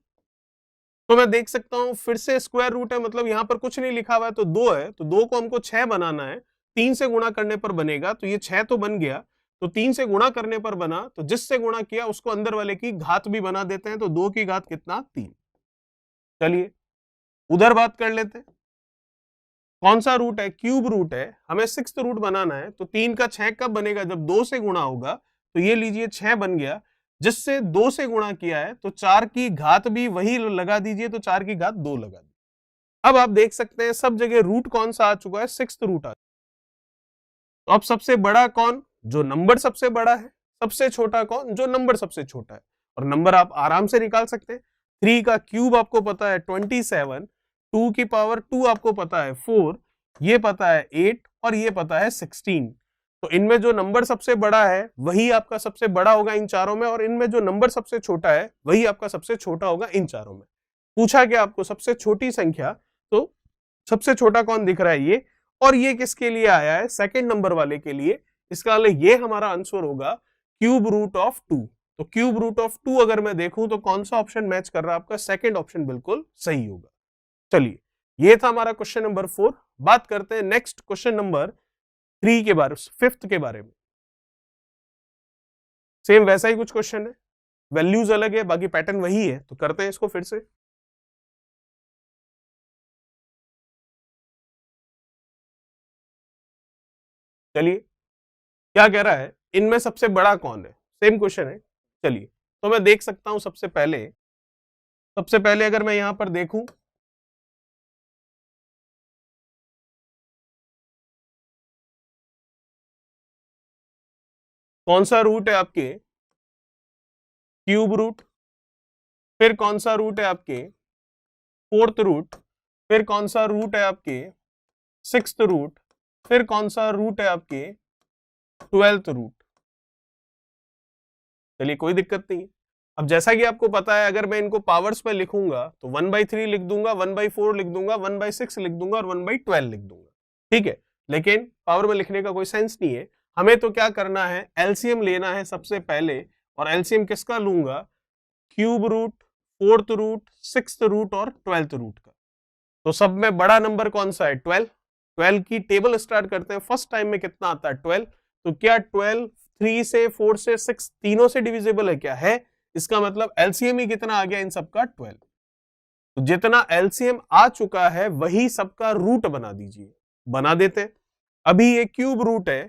तो मैं देख सकता हूं फिर से स्क्वायर रूट है, मतलब यहां पर कुछ नहीं लिखा हुआ है तो 2 है, तो 2 को हमको 6 बनाना है, 3 से गुणा करने पर बनेगा, तो ये 6 तो बन गया। तो 3 से गुणा करने पर बना, तो जिससे गुणा किया उसको अंदर वाले की घात भी बना देते हैं, तो 2 की घात कितना? 3। चलिए उधर बात कर लेते हैं, कौन सा रूट है? क्यूब रूट है, हमें 6th रूट बनाना है, तो 3 का 6 कब बनेगा? जब 2 से गुणा होगा, तो ये लीजिए 6 बन गया। जिससे 2 से गुणा किया है तो 4 की घात भी वही लगा दीजिए, तो 4 की घात 2 लगा दीजिए। अब आप देख सकते हैं सब जगह रूट कौन सा आ चुका है? 6th रूट आ। तो अब सबसे बड़ा कौन? जो नंबर सबसे बड़ा है। सबसे छोटा कौन? जो नंबर सबसे छोटा है। और नंबर आप आराम से निकाल सकते हैं। 3 का क्यूब आपको पता है 27, 2 की पावर 2 आपको पता है 4, ये पता है 8 और ये पता है 16। तो इनमें जो नंबर सबसे बड़ा है वही आपका सबसे बड़ा होगा इन चारों में, और इनमें जो नंबर सबसे छोटा है वही आपका सबसे छोटा होगा इन चारों में। पूछा गया आपको सबसे छोटी संख्या, तो सबसे छोटा कौन दिख रहा है? ये। और ये किसके लिए आया है? सेकंड नंबर वाले के लिए। इसका मतलब ये हमारा आंसर होगा क्यूब रूट ऑफ 2। तो क्यूब रूट ऑफ 2 अगर मैं देखूं तो कौन सा ऑप्शन मैच कर रहा है? आपका सेकंड ऑप्शन बिल्कुल सही होगा। चलिए ये था हमारा क्वेश्चन नंबर 4। बात करते हैं नेक्स्ट क्वेश्चन नंबर 3 के बारे, 5th के बारे में। सेम वैसा ही कुछ क्वेश्चन है, वैल्यूज अलग है, बाकी पैटर्न वही है, तो करते हैं इसको फिर से। चलिए क्या कह रहा है? इनमें सबसे बड़ा कौन है? सेम क्वेश्चन है। चलिए तो मैं देख सकता हूं सबसे पहले सबसे पहले अगर मैं यहां पर देखूं, कौन सा रूट है आपके क्यूब रूट, फिर कौन सा रूट है आपके फोर्थ रूट, फिर कौन सा रूट है आपके सिक्स्थ रूट, फिर कौन सा रूट है आपके ट्वेल्थ रूट। चलिए कोई दिक्कत नहीं है। अब जैसा कि आपको पता है, अगर मैं इनको पावर्स में लिखूंगा तो 1/3 लिख दूंगा, 1/4 लिख दूंगा, 1/6 लिख दूंगा और 1/12 लिख दूंगा, ठीक है। लेकिन पावर में लिखने का कोई सेंस नहीं है। हमें तो क्या करना है, एलसीएम लेना है सबसे पहले। और एलसीएम किसका लूंगा, cube root, fourth root, sixth root और ट्वेल्थ रूट का। तो सब में बड़ा नंबर कौन सा है, 12। 12 की टेबल स्टार्ट करते हैं, फर्स्ट टाइम में कितना आता है 12। तो क्या 12 3 से 4 से 6 तीनों से डिविजिबल है, क्या है, इसका मतलब एलसीएम ही कितना आ गया इन सबका 12। तो जितना एलसीएम आ चुका है वही सबका रूट बना दीजिए, बना देते हैं। अभी ये क्यूब रूट है,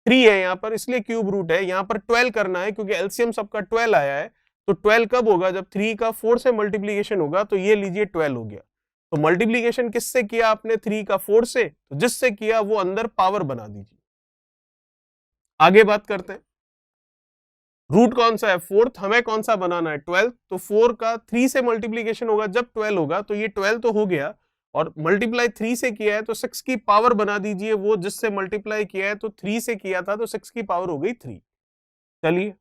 3 है यहाँ पर इसलिए क्यूब रूट है, यहाँ पर 12 करना है क्योंकि एलसीएम सबका 12 आया है। तो 12 कब होगा, जब 3 का 4 से मल्टीप्लीकेशन होगा, तो ये लीजिए 12 हो गया। तो मल्टीप्लीकेशन किससे किया आपने, 3 का 4 से, तो जिससे किया वो अंदर पावर बना दीजिए। आगे बात करते हैं, रूट कौन सा है, फोर्थ, हमें कौन सा बनाना है 12। तो 4 का 3 से मल्टीप्लीकेशन होगा जब 12 होगा, तो ये 12 तो हो गया, और मल्टीप्लाई 3 से किया है तो 6 की पावर बना दीजिए, वो जिससे मल्टीप्लाई किया है तो 3 से किया था तो 6 की पावर हो गई 3। चलिए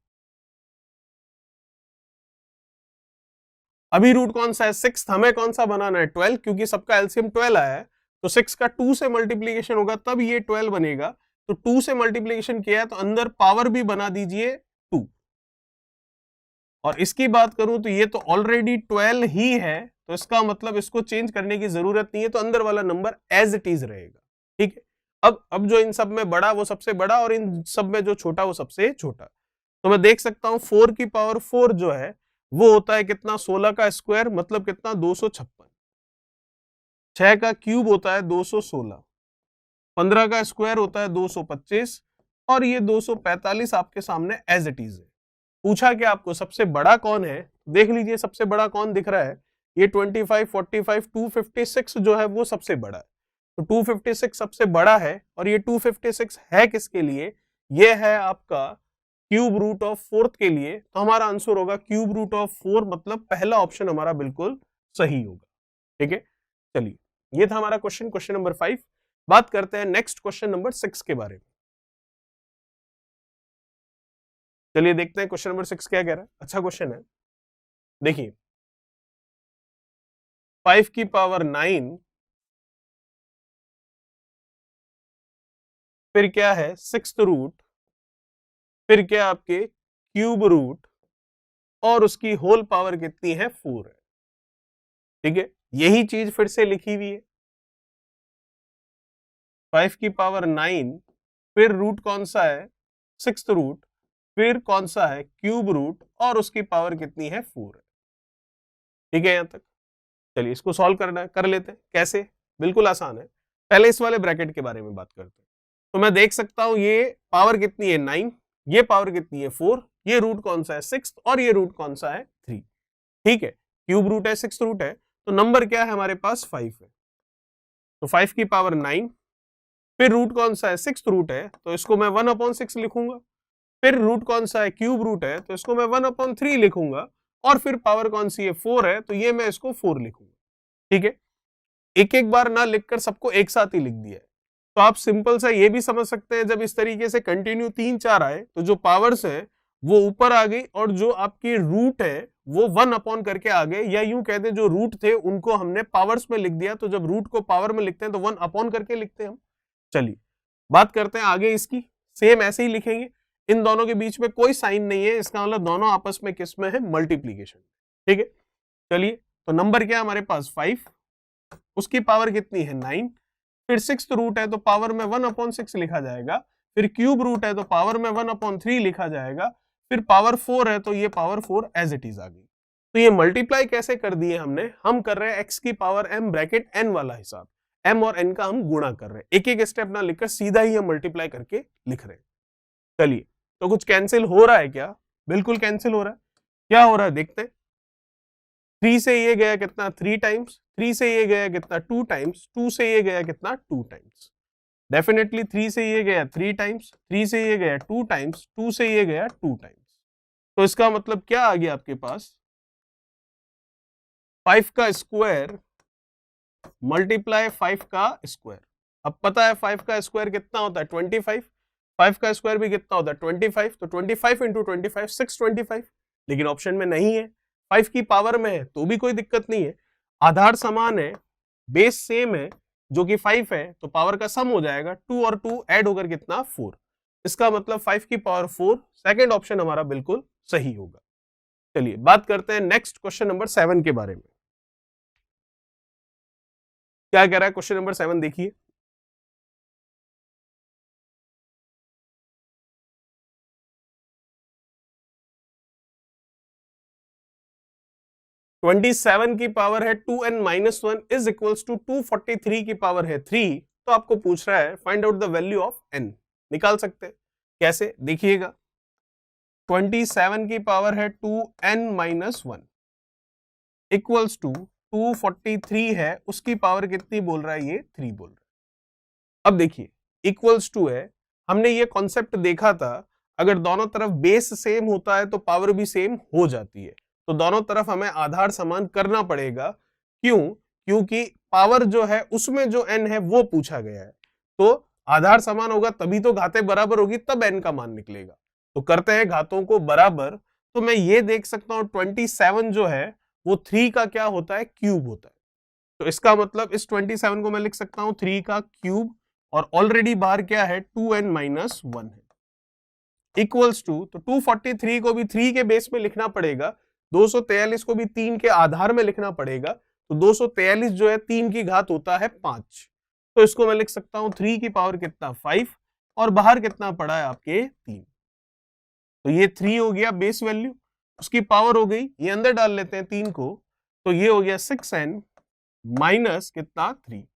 अभी रूट कौन सा है, 6, हमें कौन सा बनाना है 12, क्योंकि सबका एलसीएम 12 आया है। तो 6 का 2 से मल्टीप्लीकेशन होगा तब ये 12 बनेगा। तो 2 से मल्टीप्लीकेशन किया है तो अंदर पावर भी बना दीजिए 2। और इसकी बात करूं तो ये तो ऑलरेडी 12 ही है, तो इसका मतलब इसको चेंज करने की जरूरत नहीं है, तो अंदर वाला नंबर एज इट इज रहेगा, ठीक है। अब जो इन सब में बड़ा वो सबसे बड़ा, और इन सब में जो छोटा वो सबसे छोटा। तो मैं देख सकता हूं 4 की पावर 4 जो है वो होता है कितना, 16 का स्क्वायर, मतलब कितना 256। 6 का क्यूब होता है 216, 15 का स्क्वायर होता है 225, और ये 245 आपके सामने एज इट इज है। पूछा कि आपको सबसे बड़ा कौन है, देख लीजिए सबसे बड़ा कौन दिख रहा है, ये 25, 45, 256 जो है वो सबसे बड़ा है। तो 256 सबसे बड़ा है, और ये 256 है किसके लिए, ये है आपका क्यूब रूट ऑफ फोर्थ के लिए। तो हमारा आंसर होगा क्यूब रूट ऑफ 4, मतलब पहला ऑप्शन हमारा बिल्कुल सही होगा, ठीक है। चलिए ये था हमारा क्वेश्चन नंबर 5। बात करते हैं नेक्स्ट क्वेश्चन नंबर 6 के बारे में। चलिए देखते हैं क्वेश्चन नंबर 6 क्या कह रहा है। अच्छा क्वेश्चन है, देखिए 5 की पावर 9, फिर क्या है सिक्स्थ रूट, फिर क्या आपके क्यूब रूट, और उसकी होल पावर कितनी है 4 है, ठीक है। यही चीज फिर से लिखी हुई है, 5 की पावर 9, फिर रूट कौन सा है सिक्स्थ रूट, फिर कौन सा है क्यूब रूट, और उसकी पावर कितनी है 4 है, ठीक है यहां तक। चलिए इसको सॉल्व करना है, कर लेते हैं। कैसे, बिल्कुल आसान है। पहले इस वाले ब्रैकेट के बारे में बात करते हैं। तो मैं देख सकता हूं ये पावर कितनी है 9, ये पावर कितनी है 4, ये रूट कौन सा है 6, और ये रूट कौन सा है 3, ठीक है। क्यूब रूट है, सिक्स रूट है, तो नंबर क्या है हमारे पास 5 है। तो 5 की पावर 9, फिर रूट कौन सा है 6 रूट है, तो इसको मैं 1/6 लिखूंगा। फिर रूट कौन सा है क्यूब रूट है, तो इसको मैं 1/3 लिखूंगा। और फिर पावर कौन सी है 4 है, तो ये मैं इसको 4 लिखूंगा, ठीक है। एक एक बार ना लिखकर सबको एक साथ ही लिख दिया है। तो आप सिंपल सा ये भी समझ सकते हैं, जब इस तरीके से कंटिन्यू 3-4 आए तो जो पावर्स है वो ऊपर आ गई, और जो आपकी रूट है वो 1 करके आ गए, या यूं कहते हैं जो रूट थे उनको हमने पावर्स में लिख दिया। तो जब रूट को पावर में लिखते हैं तो 1 करके लिखते हैं हम। चलिए बात करते हैं आगे इसकी, सेम ऐसे ही लिखेंगे। इन दोनों के बीच में कोई साइन नहीं है, इसका मतलब दोनों आपस में किस में है, मल्टीप्लीकेशन, ठीक है। चलिए तो नंबर क्या है हमारे पास 5, उसकी पावर कितनी है 9, फिर सिक्स्थ रूट है तो पावर में 1/6 लिखा जाएगा, फिर क्यूब रूट है तो पावर में 1/3 लिखा जाएगा, फिर पावर 4 है तो ये पावर 4 एज इट इज आ गई। तो ये मल्टीप्लाई कैसे कर दिए हमने, हम कर रहे हैं x की पावर m ब्रैकेट n वाला हिसाब, m और n का हम गुणा कर रहे हैं, एक एक स्टेप ना लिखकर सीधा ही हम मल्टीप्लाई करके लिख रहे हैं। चलिए तो कुछ कैंसिल हो रहा है क्या, बिल्कुल कैंसिल हो रहा है। क्या हो रहा है देखते हैं, 3 से ये गया कितना 3 टाइम्स, 3 से ये गया कितना 2 टाइम्स, 2 से ये गया कितना 2 टाइम्स। डेफिनेटली 3 से ये गया 3 टाइम्स, 3 से ये गया 2 टाइम्स, 2 से ये गया 2 टाइम्स। तो इसका मतलब क्या आ गया आपके पास, 5 का स्क्वायर मल्टीप्लाई 5 का स्क्वायर। अब पता है 5 का स्क्वायर कितना होता है 25, 5 का स्क्वायर भी कितना होता है 25, तो 25 इंटू 25 625, लेकिन ऑप्शन में नहीं है, 5 की पावर में है तो भी कोई दिक्कत नहीं है, आधार समान है, बेस सेम है जो कि 5 है, तो पावर का सम हो जाएगा, 2 और 2 ऐड होकर कितना 4। इसका मतलब 5 की पावर 4, सेकंड ऑप्शन हमारा बिल्कुल सही होगा। चलिए बात करते हैं नेक्स्ट क्वेश्चन नंबर 7 के बारे में। क्या कह रहा है क्वेश्चन नंबर 7 देखिए। 27 की पावर है 2n-1 इज इक्वल्स टू 243 की पावर है 3, तो आपको पूछ रहा है find out the value of n। निकाल सकते हैं कैसे, देखिएगा 27 की पावर है 2n-1 इक्वल्स टू 243 है, उसकी पावर कितनी बोल रहा है, ये 3 बोल रहा है। अब देखिए इक्वल्स टू है, हमने ये कॉन्सेप्ट देखा था, अगर दोनों तरफ बेस सेम होता है तो पावर भी सेम हो जाती है, तो दोनों तरफ हमें आधार समान करना पड़ेगा। क्यों? क्योंकि पावर जो है उसमें जो n है वो पूछा गया है, तो आधार समान होगा तभी तो घातें बराबर होगी, तब n का मान निकलेगा। तो करते हैं घातों को बराबर, तो मैं ये देख सकता हूं 27 जो है वो 3 का क्या होता है, क्यूब होता है। तो इसका मतलब इस 27 को मैं लिख सकता हूं 3 का क्यूब, और ऑलरेडी बाहर क्या है 2n-1 है, इक्वल्स टू, तो 243 को भी 3 के बेस में लिखना पड़ेगा, 243 को भी 3 के आधार में लिखना पड़ेगा, तो 243 जो है 3 की घात होता है 5, तो इसको मैं लिख सकता हूं 3 की पावर कितना 5, और बाहर कितना पड़ा है आपके 3, तो ये 3 हो गया बेस वैल्यू, उसकी पावर हो गई, ये अंदर डाल लेते हैं 3 को, तो ये हो गया 6n माइनस कितना 3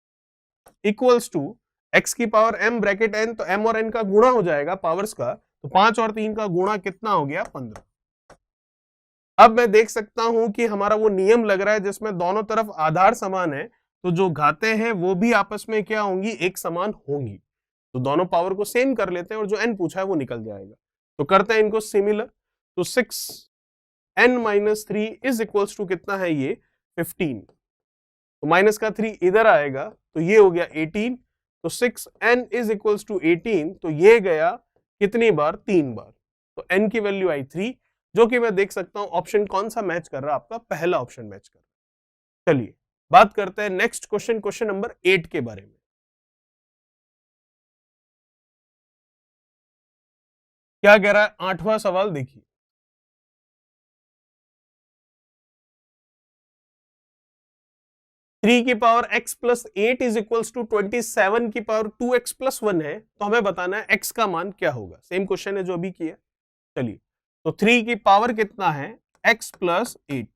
इक्वल्स टू x की पावर m ब्रैकेट n, तो m और n का गुणा हो जाएगा पावर्स का, तो 5 और 3 का गुणा कितना हो गया 15। अब मैं देख सकता हूं कि हमारा वो नियम लग रहा है जिसमें दोनों तरफ आधार समान है, तो जो घातें हैं वो भी आपस में क्या होंगी, एक समान होंगी, तो दोनों पावर को सेम कर लेते हैं और जो n पूछा है वो निकल जाएगा। तो करते हैं इनको सिमिलर, तो 6n-3 इज इक्वल्स टू कितना है ये 15, तो माइनस का 3 इधर आएगा, तो ये हो गया 18, तो 6n इज इक्वल्स टू 18, तो ये गया कितनी बार, 3 बार, तो n की वैल्यू आई 3, जो कि मैं देख सकता हूं ऑप्शन कौन सा मैच कर रहा है, आपका पहला ऑप्शन मैच कर रहा है। चलिए बात करते हैं नेक्स्ट क्वेश्चन, क्वेश्चन नंबर 8 के बारे में। क्या कह रहा है 8वां सवाल देखिए, 3 की power x plus 8 is equals to 27 की पावर 2x प्लस 1 है, तो हमें बताना है x का मान क्या होगा, सेम क्वेश्चन है जो अभी किया। चलिए तो 3 की पावर कितना है x प्लस 8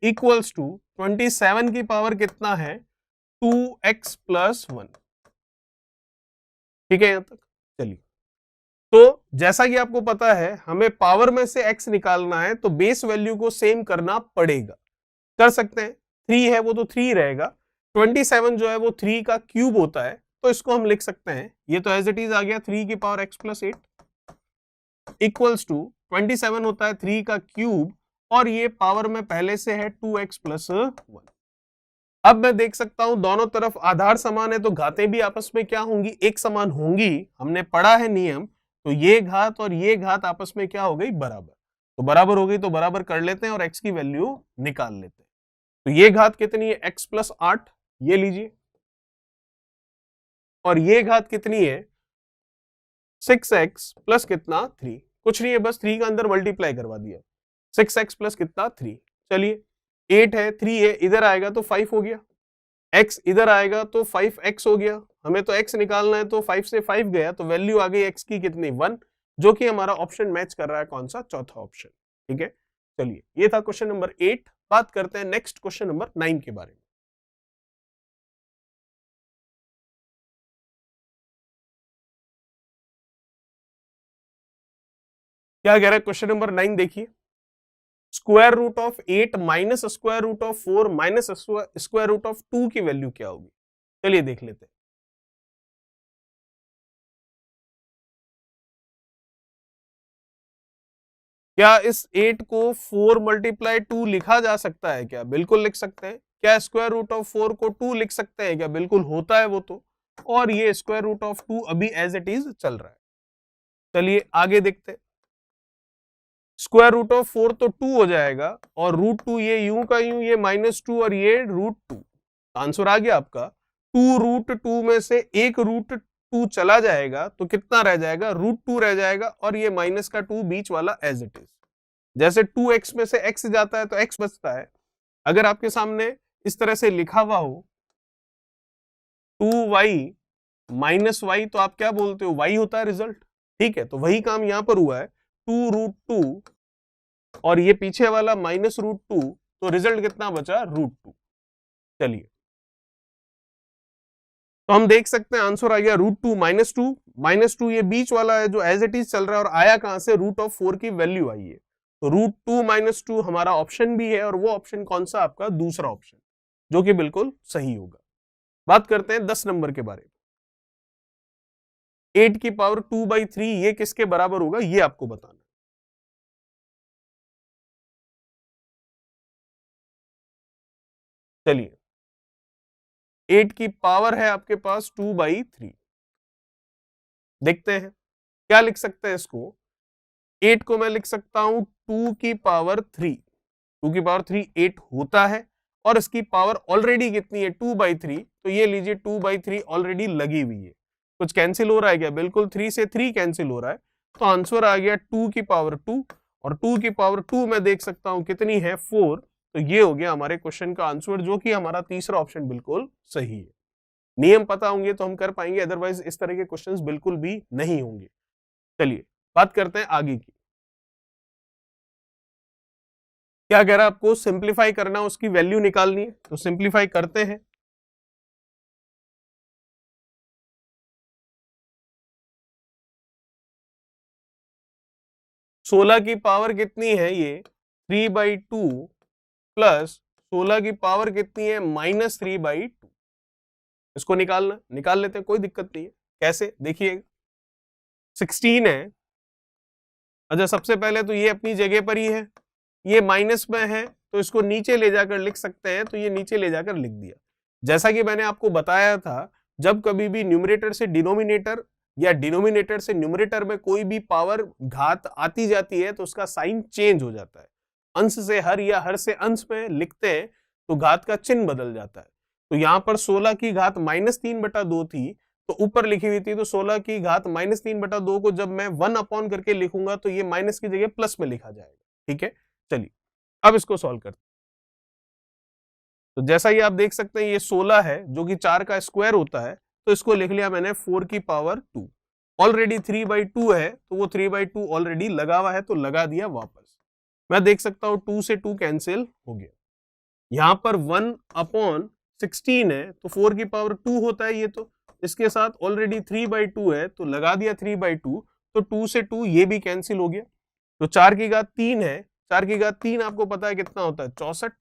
इक्वल्स टू 27 की पावर कितना है 2x प्लस 1, ठीक है यहां तक। चलिए तो जैसा कि आपको पता है हमें पावर में से x निकालना है, तो बेस वैल्यू को सेम करना पड़ेगा, कर सकते हैं, 3 है वो तो 3 रहेगा, 27 जो है वो 3 का क्यूब होता है, तो इसको हम लिख सकते हैं, ये तो एज इट इज आ गया 3 की power x plus 8 equals to 27 होता है 3 का क्यूब, और ये पावर में पहले से है 2x प्लस 1। अब मैं देख सकता हूं दोनों तरफ आधार समान है, तो घातें भी आपस में क्या होंगी, एक समान होंगी, हमने पढ़ा है नियम, तो ये घात और ये घात आपस में क्या हो गई, बराबर, तो बराबर हो गई, तो बराबर कर लेते हैं और x की वैल्यू निकाल लेते हैं। तो ये घात कितनी है x प्लस 8, ये लीजिए, और ये घात कितनी है 6x प्लस कितना 3, कुछ नहीं है बस 3 का अंदर मल्टीप्लाई करवा दिया, 6x प्लस कितना 3, चलिए 8 है 3 है, इधर आएगा तो 5 हो गया, x इधर आएगा तो 5x हो गया, हमें तो x निकालना है, तो 5 से 5 गया, तो वैल्यू आ गई x की कितनी 1, जो कि हमारा ऑप्शन मैच कर रहा है कौन सा, चौथा ऑप्शन, ठीक है। चलिए ये था क्वेश्चन नंबर 8, बात करते हैं नेक्स्ट क्वेश्चन नंबर 9 के बारे में। क्या कह रहा है क्वेश्चन नंबर 9 देखिए, square root of 8 minus square root of 4 minus square root of 2 की वैल्यू क्या होगी? चलिए देख लेते हैं। क्या इस 8 को 4 मल्टीप्लाई 2 लिखा जा सकता है क्या? बिल्कुल लिख सकते हैं। क्या स्क्वायर रूट ऑफ 4 को 2 लिख सकते हैं क्या? बिल्कुल होता है वो तो। और ये स्क्वायर रूट ऑफ 2 अभी एज इट इज चल रहा है। चलिए आगे देखते हैं। स्क्वायर रूट ऑफ 4 तो 2 हो जाएगा और रूट 2 ये यूं का यूं, ये -2 और ये रूट 2। आंसर आ गया आपका। 2 रूट 2 में से एक रूट 2 चला जाएगा तो कितना रह जाएगा? रूट 2 रह जाएगा और ये माइनस का 2 बीच वाला एज इट इज। जैसे 2x में से x जाता है तो x बचता है। अगर आपके सामने इस तरह से लिखा हुआ हो 2y माइनस वाई, तो आप क्या बोलते हो? y होता है रिजल्ट। ठीक है, तो वही काम यहां पर हुआ है। 2 रूट 2 और ये पीछे वाला माइनस रूट 2, तो रिजल्ट कितना बचा? रूट 2। चलिए, तो हम देख सकते हैं आंसर आ गया रूट 2 माइनस टू ये बीच वाला है जो एज इट इज चल रहा है और आया कहां से? रूट ऑफ 4 की वैल्यू आई है। तो रूट 2 -2 हमारा ऑप्शन भी है और वो ऑप्शन कौन सा? आपका दूसरा ऑप्शन, जो कि बिल्कुल सही होगा। बात करते हैं 10 नंबर के बारे में। 8 की पावर 2/3 ये किसके बराबर होगा? ये आपको बताना। चलिए, 8 की पावर है आपके पास 2/3। देखते हैं क्या लिख सकते हैं इसको। 8 को मैं लिख सकता हूं 2 की पावर 3। 2 की पावर 3 8 होता है और इसकी पावर ऑलरेडी कितनी है? 2/3। तो ये लीजिए 2/3 ऑलरेडी लगी हुई है। कुछ कैंसिल हो रहा है क्या? बिल्कुल 3 से 3 कैंसिल हो रहा है। तो आंसर आ गया 2 की पावर 2 और 2 की पावर 2 मैं देख सकता हूं कितनी है? 4। तो ये हो गया हमारे क्वेश्चन का आंसर, जो कि हमारा तीसरा ऑप्शन बिल्कुल सही है। नियम पता होंगे तो हम कर पाएंगे, अदरवाइज इस तरह के क्वेश्चंस बिल्कुल भी नहीं होंगे। चलिए बात करते हैं आगे की। क्या कह रहा है आपको? सिंप्लीफाई करना, उसकी वैल्यू निकालनी है, तो सिंप्लीफाई करते हैं। सोलह की पावर कितनी है? ये 3/2 प्लस 16 की पावर कितनी है? -3/2। इसको निकालना, निकाल लेते हैं, कोई दिक्कत नहीं है। कैसे? देखिए 16 है। अच्छा, सबसे पहले तो ये अपनी जगह पर ही है, ये माइनस में है तो इसको नीचे ले जाकर लिख सकते हैं, तो ये नीचे ले जाकर लिख दिया। जैसा कि मैंने आपको बताया था, जब कभी भी न्यूमरेटर से डिनोमिनेटर या डिनोमिनेटर से न्यूमरेटर में कोई भी पावर घात आती जाती है तो उसका साइन चेंज हो जाता है। अंश से हर या हर से अंश में लिखते हैं तो घात का चिन्ह बदल जाता है। तो यहाँ पर 16 की घात -3/2 थी, तो ऊपर लिखी हुई थी, तो 16 की घात -3/2 को जब मैं 1 अपॉन करके लिखूंगा तो ये माइनस की जगह प्लस में लिखा जाएगा। ठीक है, चलिए अब इसको सॉल्व करते हैं। तो जैसा ही आप देख सकते हैं ये 16 है जो कि 4 का स्क्वायर होता है, तो इसको लिख लिया मैंने 4 की पावर 2। ऑलरेडी 3/2 है तो वो 3/2 ऑलरेडी लगा हुआ है तो लगा दिया वापस। मैं देख सकता हूं 2 से 2 कैंसिल हो गया। यहां पर 1/16 है तो 4 की पावर 2 होता है ये, तो इसके साथ ऑलरेडी 3/2 है तो लगा दिया 3/2। तो 2 से 2 ये भी कैंसिल हो गया। तो 4 की घात 3 है, 4 की घात 3 आपको पता है कितना होता है? 64।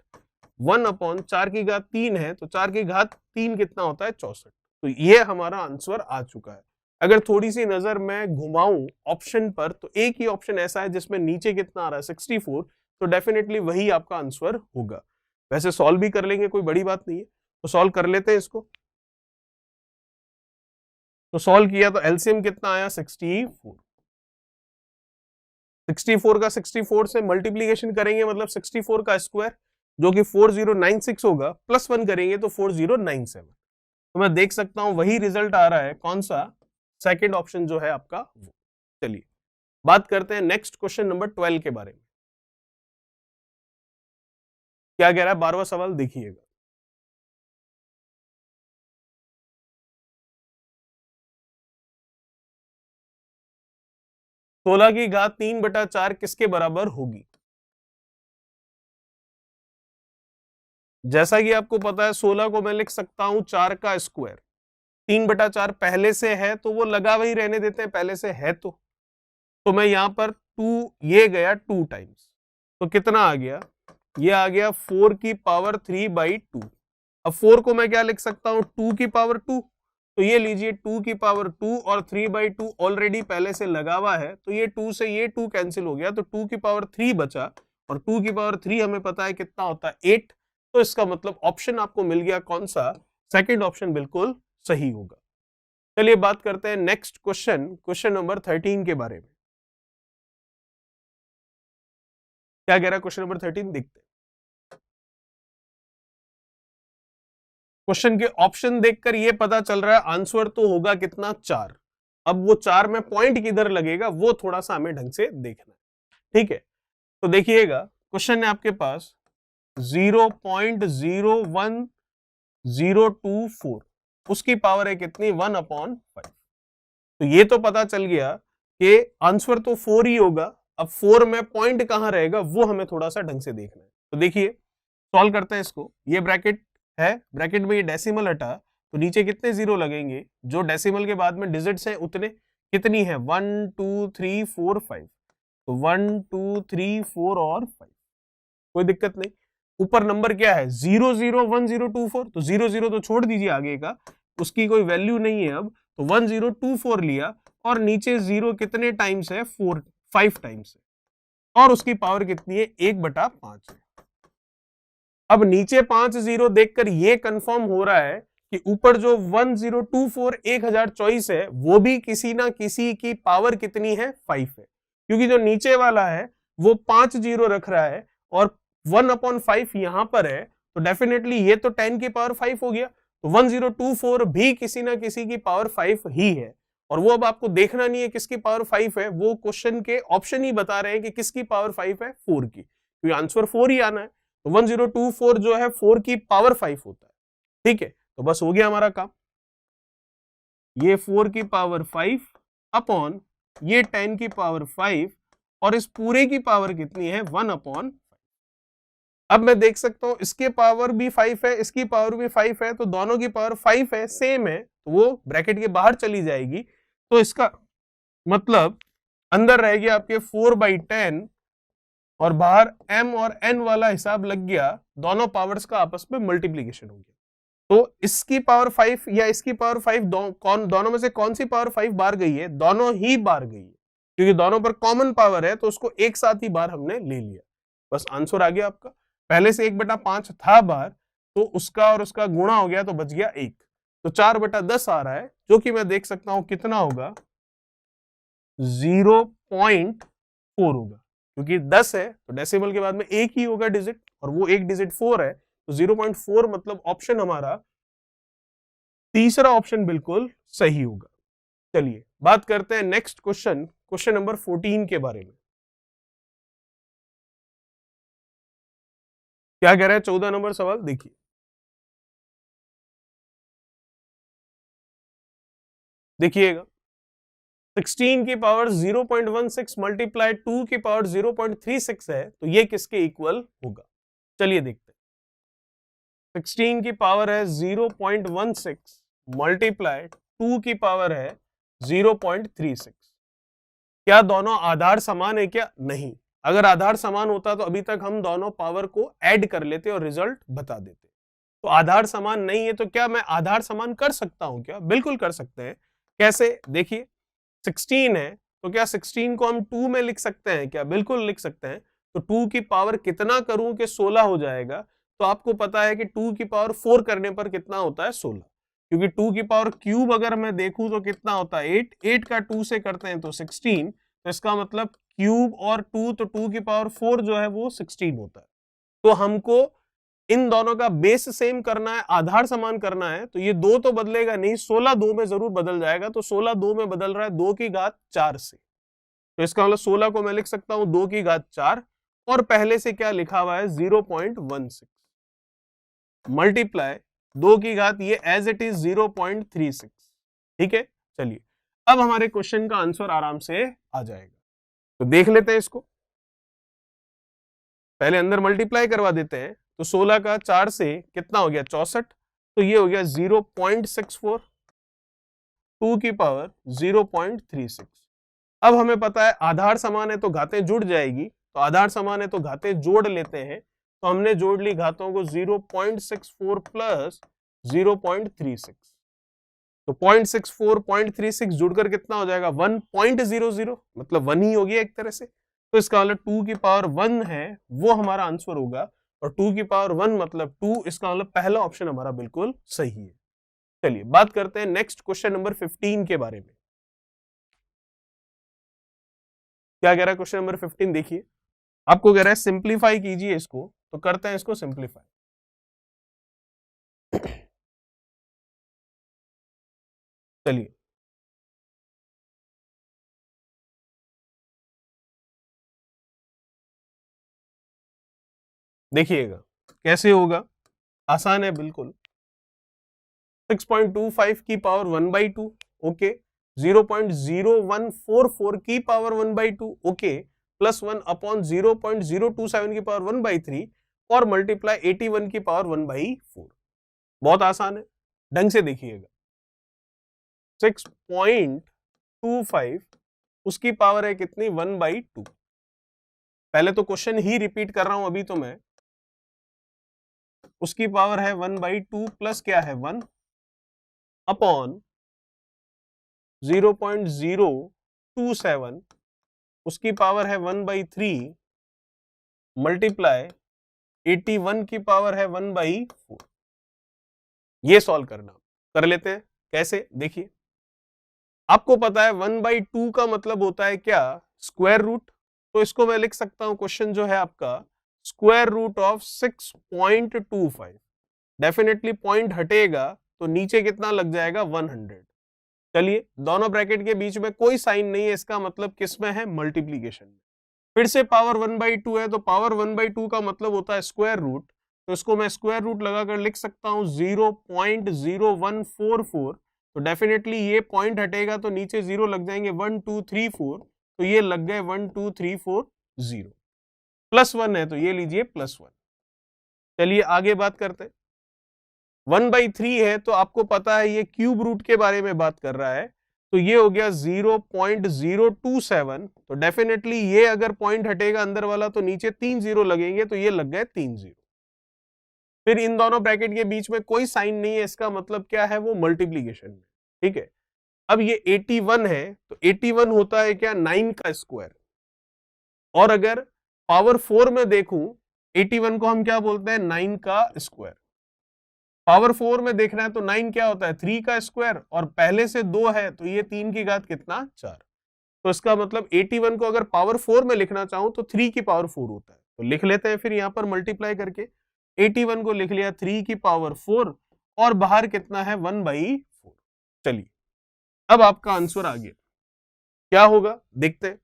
1/4 की घात 3 है तो 4 की घात 3 कितना होता है? 64। तो ये हमारा आंसर आ चुका है। अगर थोड़ी सी नजर मैं घुमाऊं ऑप्शन पर, तो एक ही ऑप्शन ऐसा है जिसमें नीचे कितना आ रहा है? 64। तो डेफिनेटली वही आपका आंसर होगा। वैसे सॉल्व भी कर लेंगे, कोई बड़ी बात नहीं है, तो सॉल्व कर लेते हैं इसको। तो सॉल्व किया तो एलसीएम कितना आया? 64। 64 का 64 से मल्टीप्लीकेशन करेंगे मतलब 64 का स्क्वायर, जो कि 4096 होगा, प्लस 1 करेंगे तो 4097। तो मैं देख सकता हूं वही रिजल्ट आ रहा है। कौन सा? सेकंड ऑप्शन जो है आपका वो। चलिए बात करते हैं नेक्स्ट क्वेश्चन नंबर 12 के बारे में। क्या कह रहा है? 12वां सवाल देखिएगा। सोलह की घात 3/4 किसके बराबर होगी? जैसा कि आपको पता है 16 को मैं लिख सकता हूं 4 का स्क्वायर। 3/4 पहले से है तो वो लगा वही रहने देते हैं, पहले से है तो मैं यहां पर 2 ये गया 2 टाइम्स, तो कितना आ गया, ये आ गया 4 की पावर 3/2। अब 4 को मैं क्या लिख सकता हूं, 2 की पावर 2, तो ये लीजिए 2 की पावर 2 और 3/2 ऑलरेडी पहले से लगा हुआ है, तो ये 2 से ये 2 कैंसिल हो गया, तो 2 की पावर 3 बचा, और 2 की पावर 3 हमें पता है कितना होता है 8। तो इसका मतलब ऑप्शन आपको मिल गया कौन सा, सेकंड ऑप्शन बिल्कुल सही होगा। चलिए बात करते हैं नेक्स्ट क्वेश्चन, क्वेश्चन नंबर 13 के बारे में। क्या कह रहा है क्वेश्चन नंबर 13, देखते हैं। क्वेश्चन के ऑप्शन देखकर ये पता चल रहा है आंसर तो होगा कितना, 4। अब वो 4 में पॉइंट किधर लगेगा वो थोड़ा सा हमें ढंग से देखना है, ठीक है। तो देखिएगा क्वेश्चन है आपके पास 0.01024, उसकी पावर है कितनी, 1/5। तो ये तो पता चल गया कि आंसर तो 4 ही होगा। अब 4 में पॉइंट कहां रहेगा वो हमें थोड़ा सा ढंग से देखना है। तो देखिए सॉल्व करते हैं इसको। ये ब्रैकेट है, ब्रैकेट में ये डेसिमल हटा, तो नीचे कितने जीरो लगेंगे, जो डेसिमल के बाद में डिजिट्स हैं उतने, कितनी है 1 2 3 4 5, तो 1 2 3 4 और 5, कोई दिक्कत नहीं। ऊपर नंबर क्या है 001024, तो 00 तो छोड़ दीजिए आगे का, उसकी कोई वैल्यू नहीं है अब, तो 1024 लिया, और नीचे जीरो कितने टाइम्स है 5 टाइम्स है, और उसकी पावर कितनी है 1/5 है। अब नीचे 5 जीरो देखकर ये कंफर्म हो रहा है कि ऊपर जो 1024 1024 है वो भी किसी ना किसी की पावर कितनी है 5 है, क्योंकि जो नीचे वाला है वो 5 जीरो रख रहा है और 1/5 यहां पर है, तो डेफिनेटली ये तो 10 की पावर 5 हो गया, तो 1024 भी किसी ना किसी की पावर 5 ही है। और वो अब आपको देखना नहीं है किसकी पावर 5 है, वो क्वेश्चन के ऑप्शन ही बता रहे हैं कि किसकी पावर 5 है, 4 की, क्योंकि आंसर 4 ही आना है। तो 1024 जो है 4 की पावर 5 होता है, ठीक है। तो बस हो गया हमारा काम, ये 4 की पावर 5 अपॉन ये 10 की पावर 5, और इस पूरे की पावर कितनी है 1/5। अब मैं देख सकता हूं इसके पावर भी 5 है, इसकी पावर भी 5 है, तो दोनों की पावर 5 है, सेम है, तो वो ब्रैकेट के बाहर चली जाएगी। तो इसका मतलब अंदर रहेगी आपके 4/10, और बाहर m और n वाला हिसाब लग गया, दोनों पावर्स का आपस में मल्टीप्लीकेशन हो गया। तो इसकी पावर 5 या इसकी पावर 5 दोनों में से कौन सी पावर 5 बार गई है, दोनों ही बार गई है, क्योंकि दोनों पर कॉमन पावर है, तो उसको एक साथ ही बार हमने ले लिया। बस आंसर आ गया आपका। पहले से 1/5 था बार, तो उसका और उसका गुणा हो गया, तो बच गया 1, तो 4/10 आ रहा है, जो कि मैं देख सकता हूं कितना होगा 0.4 होगा, क्योंकि 10 है तो डेसिमल के बाद में एक ही होगा डिजिट, और वो एक डिजिट 4 है, तो 0.4 मतलब ऑप्शन हमारा तीसरा ऑप्शन बिल्कुल सही होगा। चलिए बात करते हैं नेक्स्ट क्वेश्चन, क्वेश्चन नंबर 14 के बारे में। क्या कह रहा है 14 नंबर सवाल, देखिए देखिएगा 16 की पावर 0.16 मल्टीप्लाई 2 की पावर 0.36 है, तो ये किसके इक्वल होगा। चलिए देखते हैं। 16 की पावर है 0.16 मल्टीप्लाई 2 की पावर है 0.36, क्या दोनों आधार समान है क्या, नहीं। अगर आधार समान होता तो अभी तक हम दोनों पावर को ऐड कर लेते और रिजल्ट बता देते। तो आधार समान नहीं है, तो क्या मैं आधार समान कर सकता हूं क्या, बिल्कुल कर सकते हैं। कैसे, देखिए 16 है, तो क्या 16 को हम 2 में लिख सकते हैं क्या, बिल्कुल लिख सकते हैं। तो 2 की पावर कितना करूं कि 16 हो जाएगा, तो आपको पता है कि 2 की पावर 4 करने पर कितना होता है 16, क्योंकि 2 की पावर क्यूब अगर मैं देखूं तो कितना होता है 8, 8 का 2 से करते हैं तो 16, तो इसका मतलब क्यूब और 2, तो 2 की पावर 4 जो है वो 16 होता है। तो हमको इन दोनों का बेस सेम करना है, आधार समान करना है, तो ये 2 तो बदलेगा नहीं, 16 2 में जरूर बदल जाएगा, तो 16 2 में बदल रहा है 2 की घात 4 से, तो इसका मतलब 16 को मैं लिख सकता हूं 2 की घात 4, और पहले से क्या लिखा हुआ है 0.16 मल्टीप्लाई 2 की घात ये एज इट इज 0.36, ठीक है। चलिए अब हमारे क्वेश्चन का आंसर आराम से आ जाएगा, तो देख लेते हैं इसको। पहले अंदर मल्टीप्लाई करवा देते हैं, तो 16 का 4 से कितना हो गया 64, तो ये हो गया 0.64, 2 की पावर 0.36। अब हमें पता है आधार समान है तो घातें जुड़ जाएगी, तो आधार समान है तो घातें जोड़ लेते हैं, तो हमने जोड़ ली घातों को 0.64 प्लस 0.36, तो 0.64 0.36 जुड़कर कितना हो जाएगा 1.00, मतलब 1 ही हो गया एक तरह से। तो इसका मतलब 2 की पावर 1 है वो हमारा आंसर होगा, और 2 की पावर 1 मतलब 2, इसका मतलब पहला ऑप्शन हमारा बिल्कुल सही है। चलिए बात करते हैं नेक्स्ट क्वेश्चन नंबर 15 के बारे में। क्या कह रहा है क्वेश्चन नंबर 15? देखिए, आपको कह रहा है सिंप्लीफाई कीजिए इसको, तो करते हैं इसको सिंप्लीफाई। चलिए देखिएगा कैसे होगा, आसान है बिल्कुल। 6.25 की पावर 1/2, ओके, 0.0144 की पावर 1/2, ओके, प्लस 1 अपॉन 0.027 की पावर 1/3 और मल्टीप्लाई 81 की पावर 1/4। बहुत आसान है, ढंग से देखिएगा। 6.25 उसकी पावर है कितनी 1/2। पहले तो क्वेश्चन ही रिपीट कर रहा हूं अभी तो मैं, उसकी पावर है 1/2 प्लस क्या है 1 अपॉन 0.027 उसकी पावर है 1/3 मल्टीप्लाई 81 की पावर है 1/4। ये सॉल्व करना कर लेते हैं। कैसे? देखिए, आपको पता है 1/2 का मतलब होता है क्या, स्क्वायर रूट। तो इसको मैं लिख सकता हूं, क्वेश्चन जो है आपका square root of 6.25। Definitely point हटेगा तो नीचे कितना लग जाएगा 100। चलिए, दोनों ब्रैकेट के बीच में कोई साइन नहीं है, इसका मतलब किस में है, मल्टीप्लीकेशन में। फिर से पावर 1/2 है, तो पावर 1/2 का मतलब होता है स्क्वायर रूट, तो इसको मैं स्क्वायर रूट लगाकर लिख सकता हूं 0.0144। तो डेफिनेटली ये पॉइंट हटेगा तो नीचे जीरो लग जाएंगे 1 2 3 4, तो ये लग गए 1 2 3 4 0। प्लस 1 है तो ये लीजिए प्लस 1। चलिए आगे बात करते हैं। 1/3 है तो आपको पता है ये क्यूब रूट के बारे में बात कर रहा है, तो ये हो गया 0.027। तो डेफिनेटली ये अगर पॉइंट हटेगा अंदर वाला तो नीचे 3 जीरो लगेंगे, तो ये लग गए 3 जीरो। फिर इन दोनों ब्रैकेट के बीच में कोई साइन नहीं है, इसका मतलब क्या है, वो मल्टीप्लीकेशन में। ठीक है, अब ये 81 है, तो 81 होता है क्या 9 का स्क्वायर। और अगर पावर 4 में देखूं, 81 को हम क्या बोलते हैं 9 का स्क्वायर। पावर 4 में देखना है तो 9 क्या होता है 3 का स्क्वायर, और पहले से 2 है तो ये 3 की घात कितना 4। तो इसका मतलब 81 को अगर पावर 4 में लिखना चाहूं तो 3 की पावर 4 होता है, तो लिख लेते हैं फिर यहां पर मल्टीप्लाई करके। 81 को लिख लिया 3 की पावर 4 और बाहर कितना है 1/4। चलिए अब आपका आंसर आ गया, क्या होगा देखते हैं।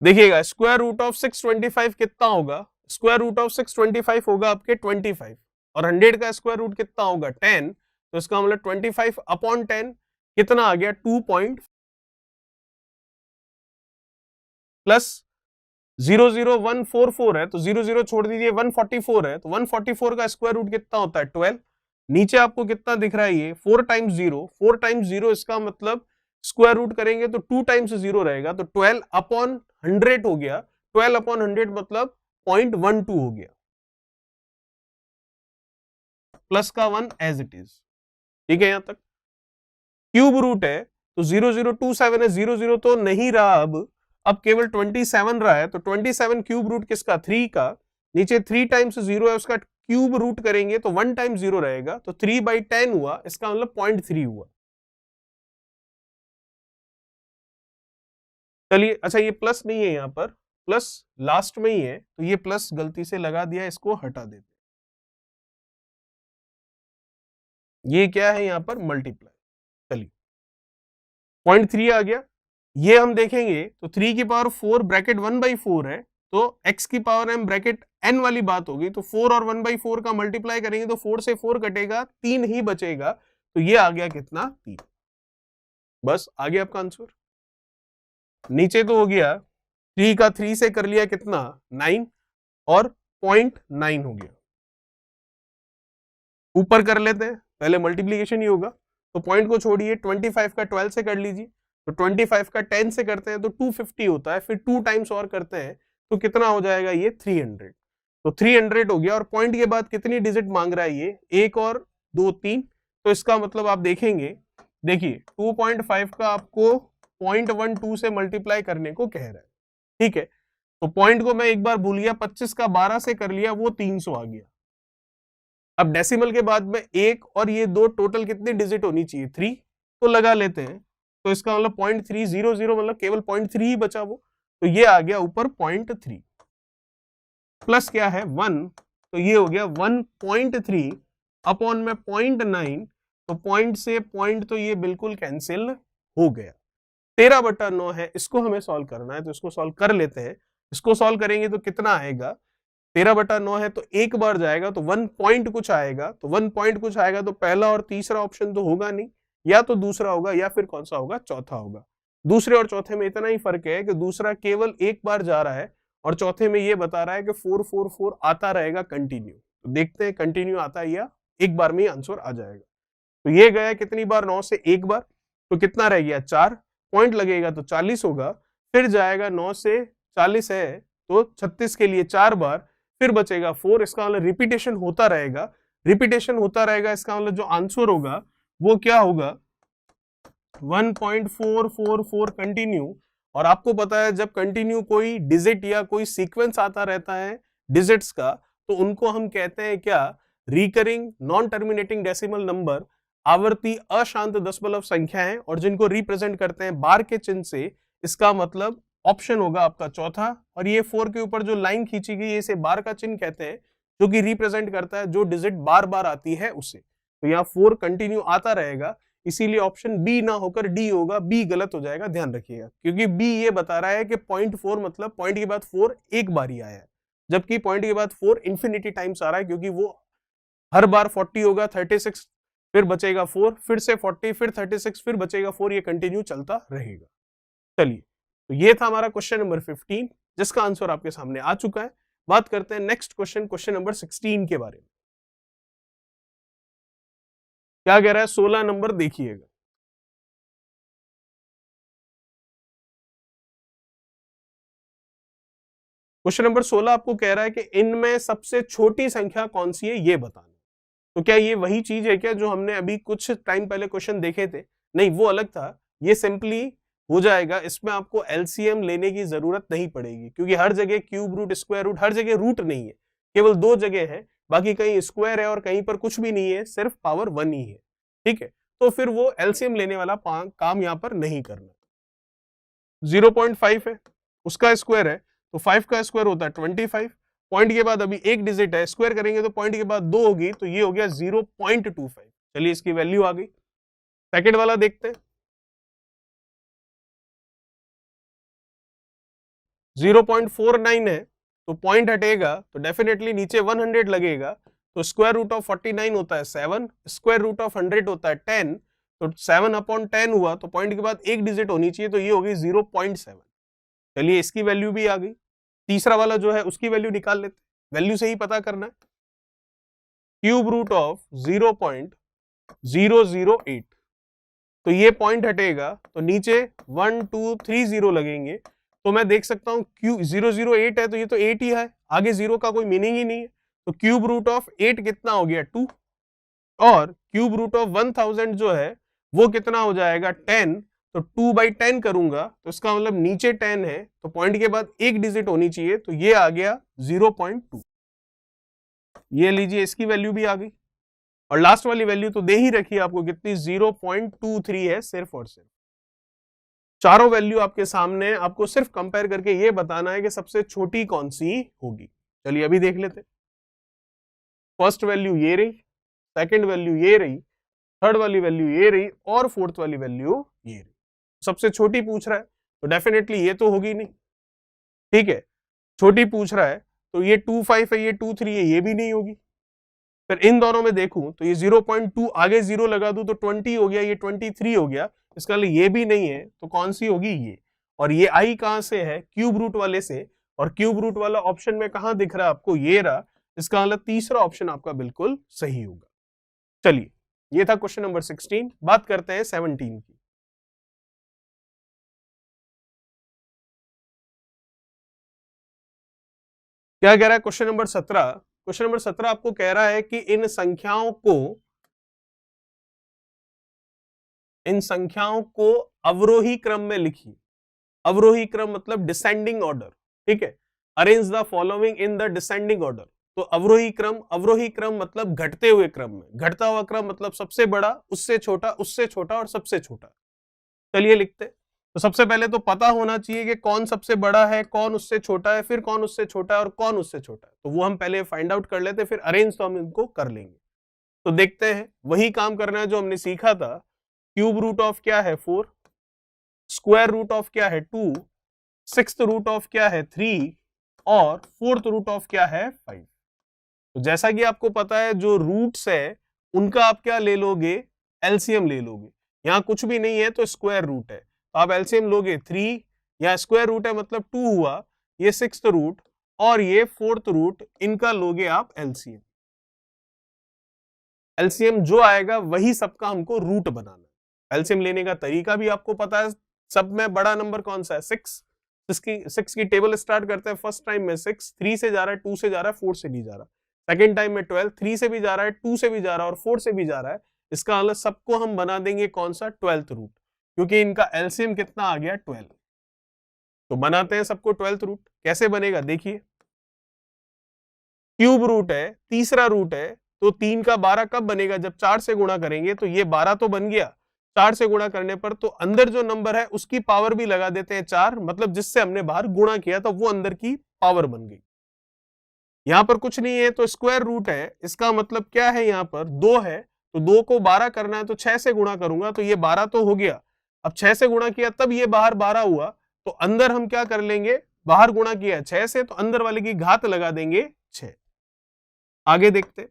देखिएगा स्क्वायर रूट ऑफ 625 कितना होगा, स्क्वायर रूट ऑफ 625 होगा आपके 25, और 100 का स्क्वायर रूट कितना होगा 10, तो इसका मतलब 25 अपॉन 10 कितना आ गया 2 प्लस 00144 है, तो 00 छोड़ दीजिए 144 है, तो 144 का स्क्वायर रूट कितना होता है 12। नीचे आपको कितना दिख रहा है ये 4 टाइम्स 0, 4 टाइम्स 0 इसका मतलब स्क्वायर रूट करेंगे तो 2 टाइम्स 0 रहेगा, तो 12 अपॉन 100 हो गया। 12 अपॉन 100 मतलब 0.12 हो गया, प्लस का 1 एज इट इज। ठीक है, यहां तक क्यूब रूट है तो 0027 है, 00 तो नहीं रहा, अब केवल 27 रहा है, तो 27 क्यूब रूट किसका 3 का, नीचे 3 टाइम्स 0 है उसका क्यूब रूट करेंगे तो 1 टाइम्स 0 रहेगा, तो 3/10 हुआ, इसका मतलब 0.3 हुआ। चलिए अच्छा ये प्लस नहीं है, यहां पर प्लस लास्ट में ही है, तो ये प्लस गलती से लगा दिया, इसको हटा देते। ये क्या है यहां पर मल्टीप्लाई। चलिए 0.3 आ गया, ये हम देखेंगे तो 3 की पावर 4 ब्रैकेट 1/4 है, तो x की पावर m ब्रैकेट n वाली बात होगी, तो 4 और 1/4 का मल्टीप्लाई करेंगे तो 4 से 4 कटेगा, 3 ही बचेगा, तो ये आ गया कितना 3। बस आ गया आपका आंसर। नीचे तो हो गया 3 का 3 से कर लिया कितना 9 और 0.9 हो गया। ऊपर कर लेते हैं, पहले मल्टीप्लीकेशन ही होगा, तो पॉइंट को छोड़िए 25 का 12 से कर लीजिए, तो 25 का 10 से करते हैं तो 250 होता है, फिर 2 टाइम्स और करते हैं तो कितना हो जाएगा ये 300। तो 300 हो गया, और पॉइंट के बाद कितनी डिजिट मांग रहा है ये, 1 और 2 3, तो इसका मतलब आप देखेंगे, देखिए 2.5 का आपको 0.12 से मल्टीप्लाई करने को कह रहा है, ठीक है। तो पॉइंट को मैं एक बार भूल गया, 25 का 12 से कर लिया, वो 300 आ गया। अब डेसिमल के बाद में 1 और ये 2 टोटल कितनी डिजिट होनी चाहिए, 3, तो लगा लेते हैं। तो इसका मतलब 0.300 मतलब केवल 0.3 ही बचा वो, तो ये आ गया ऊपर 0.3 प्लस क्या है 1, तो ये हो गया 1.3 अपॉन में 0.9, तो पॉइंट से पॉइंट तो ये बिल्कुल कैंसिल हो गया। 13/9 है, इसको हमें सॉल्व करना है, तो इसको सॉल्व कर लेते हैं। इसको सॉल्व करेंगे तो कितना आएगा, 13/9 है तो एक बार जाएगा तो 1 पॉइंट कुछ आएगा, तो 1 पॉइंट कुछ आएगा तो पहला और तीसरा ऑप्शन तो होगा नहीं, या तो दूसरा होगा या फिर कौन सा होगा, चौथा होगा। दूसरे और चौथे में इतना ही फर्क है कि दूसरा केवल एक बार जा रहा है और चौथे में ये बता रहा है कि 444 आता रहेगा कंटिन्यू। तो देखते हैं कंटिन्यू आता है या एक बार में ही आंसर आ जाएगा। तो ये गया कितनी बार, 9 से एक बार, तो कितना रह गया 4 पॉइंट लगेगा तो 40 होगा, फिर जाएगा 9 से 40 है तो 36 के लिए 4 बार, फिर बचेगा 4, इसका मतलब रिपीटेशन होता रहेगा, रिपीटेशन होता रहेगा, इसका मतलब जो आंसर होगा वो क्या होगा 1.444 कंटिन्यू। और आपको पता है जब कंटिन्यू कोई डिजिट या कोई सीक्वेंस आता रहता है डिजिट्स का, तो उनको हम कहते हैं क्या, recurring non terminating decimal number, आवर्ती अशांत दशमलव संख्याएं, और जिनको रिप्रेजेंट करते हैं बार के चिन्ह से। इसका मतलब ऑप्शन होगा आपका चौथा, और ये 4 के ऊपर जो लाइन खींची गई है इसे बार का चिन्ह कहते हैं, जो कि रिप्रेजेंट करता है जो डिजिट बार बार आती है उसे। तो यहाँ 4 कंटिन्यू आता रहेगा, इसीलिए ऑप्शन बी ना होकर डी होगा, बी गलत हो जाएगा, ध्यान रखिएगा, क्योंकि बी ये बता रहा है कि 0.4 मतलब पॉइंट के बाद 4 एक बार ही आया है, जबकि पॉइंट के बाद 4 इंफिनिटी टाइम्स आ रहा है, क्योंकि वो हर बार 40 होगा, 36 फिर बचेगा 4, फिर से 40 फिर 36 फिर बचेगा 4, ये कंटिन्यू चलता रहेगा। चलिए, तो ये था हमारा क्वेश्चन नंबर 15, जिसका आंसर आपके सामने आ चुका है। बात करते हैं नेक्स्ट क्वेश्चन, क्वेश्चन नंबर 16 के बारे में। क्या कह रहा है, 16 नंबर देखिएगा। क्वेश्चन नंबर 16 आपको कह रहा है कि इनमें सबसे छोटी संख्या कौन सी है ये बताना। तो क्या ये वही चीज है क्या जो हमने अभी कुछ टाइम पहले क्वेश्चन देखे थे, नहीं वो अलग था, ये सिंपली हो जाएगा, इसमें आपको एलसीएम लेने की जरूरत नहीं पड़ेगी, क्योंकि हर जगह क्यूब रूट स्क्वायर रूट, हर जगह रूट नहीं है, केवल 2 जगह है, बाकी कहीं स्क्वायर है और कहीं पर कुछ भी नहीं है, सिर्फ पावर 1 ही है, ठीक है। तो फिर वो एलसीएम लेने वाला काम यहाँ पर नहीं करना। 0.5 है, उसका स्क्वायर है, तो 5 का स्क्वायर होता है 25, पॉइंट के बाद अभी एक डिजिट है, स्क्वायर करेंगे तो पॉइंट के बाद 2 होगी, तो ये हो गया 0.25। चलिए इसकी वैल्यू आ गई। सेकंड वाला देखते हैं, 0.49 है, तो पॉइंट हटेगा तो डेफिनेटली नीचे 100 लगेगा, तो स्क्वायर रूट ऑफ 49 होता है 7, स्क्वायर रूट ऑफ 100 होता है 10, तो 7/10 हुआ, तो पॉइंट के बाद एक डिजिट होनी चाहिए, तो ये होगी 0.7। चलिए इसकी वैल्यू भी आ गई। तीसरा वाला जो है उसकी वैल्यू निकाल लेते हैं, वैल्यू से ही पता करना है, क्यूब रूट ऑफ 0.008, तो ये पॉइंट हटेगा तो नीचे 1 2 3 0 लगेंगे, तो मैं देख सकता हूं क्यू 008 है तो ये तो 8 ही है, आगे 0 का कोई मीनिंग ही नहीं है, तो क्यूब रूट ऑफ 8 कितना हो गया 2, और क्यूब रूट ऑफ 1000 जो है वो कितना हो जाएगा 10, तो 2/10 करूंगा तो इसका मतलब नीचे 10 है, तो पॉइंट के बाद एक डिजिट होनी चाहिए, तो ये आ गया 0.2। ये लीजिए इसकी वैल्यू भी आ गई, और लास्ट वाली वैल्यू तो दे ही रखी है आपको, कितनी 0.23 है सिर्फ और सिर्फ। चारों वैल्यू आपके सामने, आपको सिर्फ कंपेयर करके ये बताना है कि सबसे छोटी कौन सी होगी। चलिए अभी देख लेते हैं। फर्स्ट वैल्यू ये रही, सेकंड वैल्यू ये रही, थर्ड वाली वैल्यू ये रही, और फोर्थ वाली वैल्यू ये रही। सबसे छोटी पूछ रहा है तो डेफिनेटली ये तो होगी नहीं, ठीक है। छोटी पूछ रहा है तो ये 25 है, ये 23 है, ये भी नहीं होगी। फिर इन दोनों में देखूं तो ये 0.2 आगे 0 लगा दूं तो 20 हो गया, ये 23 हो गया, इसका मतलब ये भी नहीं है, तो कौन सी होगी ये। और ये आई कहां से है, क्यूब रूट वाले से, और क्यूब रूट वाला ऑप्शन में कहां दिख रहा है आपको, ये रहा, इसका मतलब तीसरा ऑप्शन आपका बिल्कुल सही होगा। चलिए ये था क्वेश्चन नंबर 16, बात करते हैं 17 की। क्या कह रहा है क्वेश्चन नंबर 17? क्वेश्चन नंबर 17 आपको कह रहा है कि इन संख्याओं को अवरोही क्रम में लिखिए। अवरोही क्रम मतलब डिसेंडिंग ऑर्डर, ठीक है। Arrange the following in the descending order. तो अवरोही क्रम मतलब घटते हुए क्रम में। घटता हुआ क्रम मतलब सबसे बड़ा, उससे छोटा और सबसे छोटा। चलिए लिखते। तो सबसे पहले तो पता होना चाहिए कि कौन सबसे बड़ा है, कौन उससे छोटा है, फिर कौन उससे छोटा है और कौन उससे छोटा है। तो वो हम पहले फाइंड आउट कर लेते, फिर अरेंज तो हम इनको कर लेंगे। तो देखते हैं, वही काम करना है जो हमने सीखा था। क्यूब रूट ऑफ क्या है 4, स्क्वायर रूट ऑफ क्या है 2, सिक्स्थ रूट ऑफ क्या है 3 और फोर्थ रूट ऑफ क्या है 5। तो जैसा कि आपको पता है जो रूट्स है उनका आप क्या ले लोगे, एलसीएम ले लोगे। यहां कुछ भी नहीं है तो स्क्वायर रूट है, तो आप एलसीएम लोगे 3, या स्क्वायर रूट है मतलब 2 हुआ, ये सिक्स्थ रूट और ये फोर्थ रूट, इनका लोगे आप एलसीएम। एलसीएम जो आएगा वही सबका हमको रूट बनाना है। एलसीएम लेने का तरीका भी आपको पता है। सब में बड़ा नंबर कौन सा है 6। सिक्स की टेबल स्टार्ट करते हैं। फर्स्ट टाइम में 6 3 से जा रहा है, 2 से जा रहा है, 4 से नहीं जा रहा। सेकेंड टाइम में 12 3 से भी जा रहा है, 2 से भी जा रहा है और 4 से भी जा रहा है। इसका मतलब सबको हम बना देंगे कौन सा 12th रूट, क्योंकि इनका एलसीएम कितना आ गया 12। तो बनाते हैं सबको 12th रूट। कैसे बनेगा देखिए, क्यूब रूट है, तीसरा रूट है, तो 3 का 12 कब बनेगा, जब 4 से गुणा करेंगे। तो ये 12 तो बन गया, 4 से गुणा करने पर तो अंदर जो नंबर है उसकी पावर भी लगा देते हैं 4, मतलब जिससे हमने बाहर गुणा किया था वो अंदर की पावर बन गई। यहां पर कुछ नहीं है तो स्क्वायर रूट है, इसका मतलब क्या है, यहां पर 2 है तो 2 को 12 करना है तो 6 से गुणा करूंगा, तो ये 12 तो हो गया। अब 6 से गुणा किया तब ये बाहर 12 हुआ, तो अंदर हम क्या कर लेंगे, बाहर गुणा किया है 6 से तो अंदर वाले की घात लगा देंगे 6। आगे देखते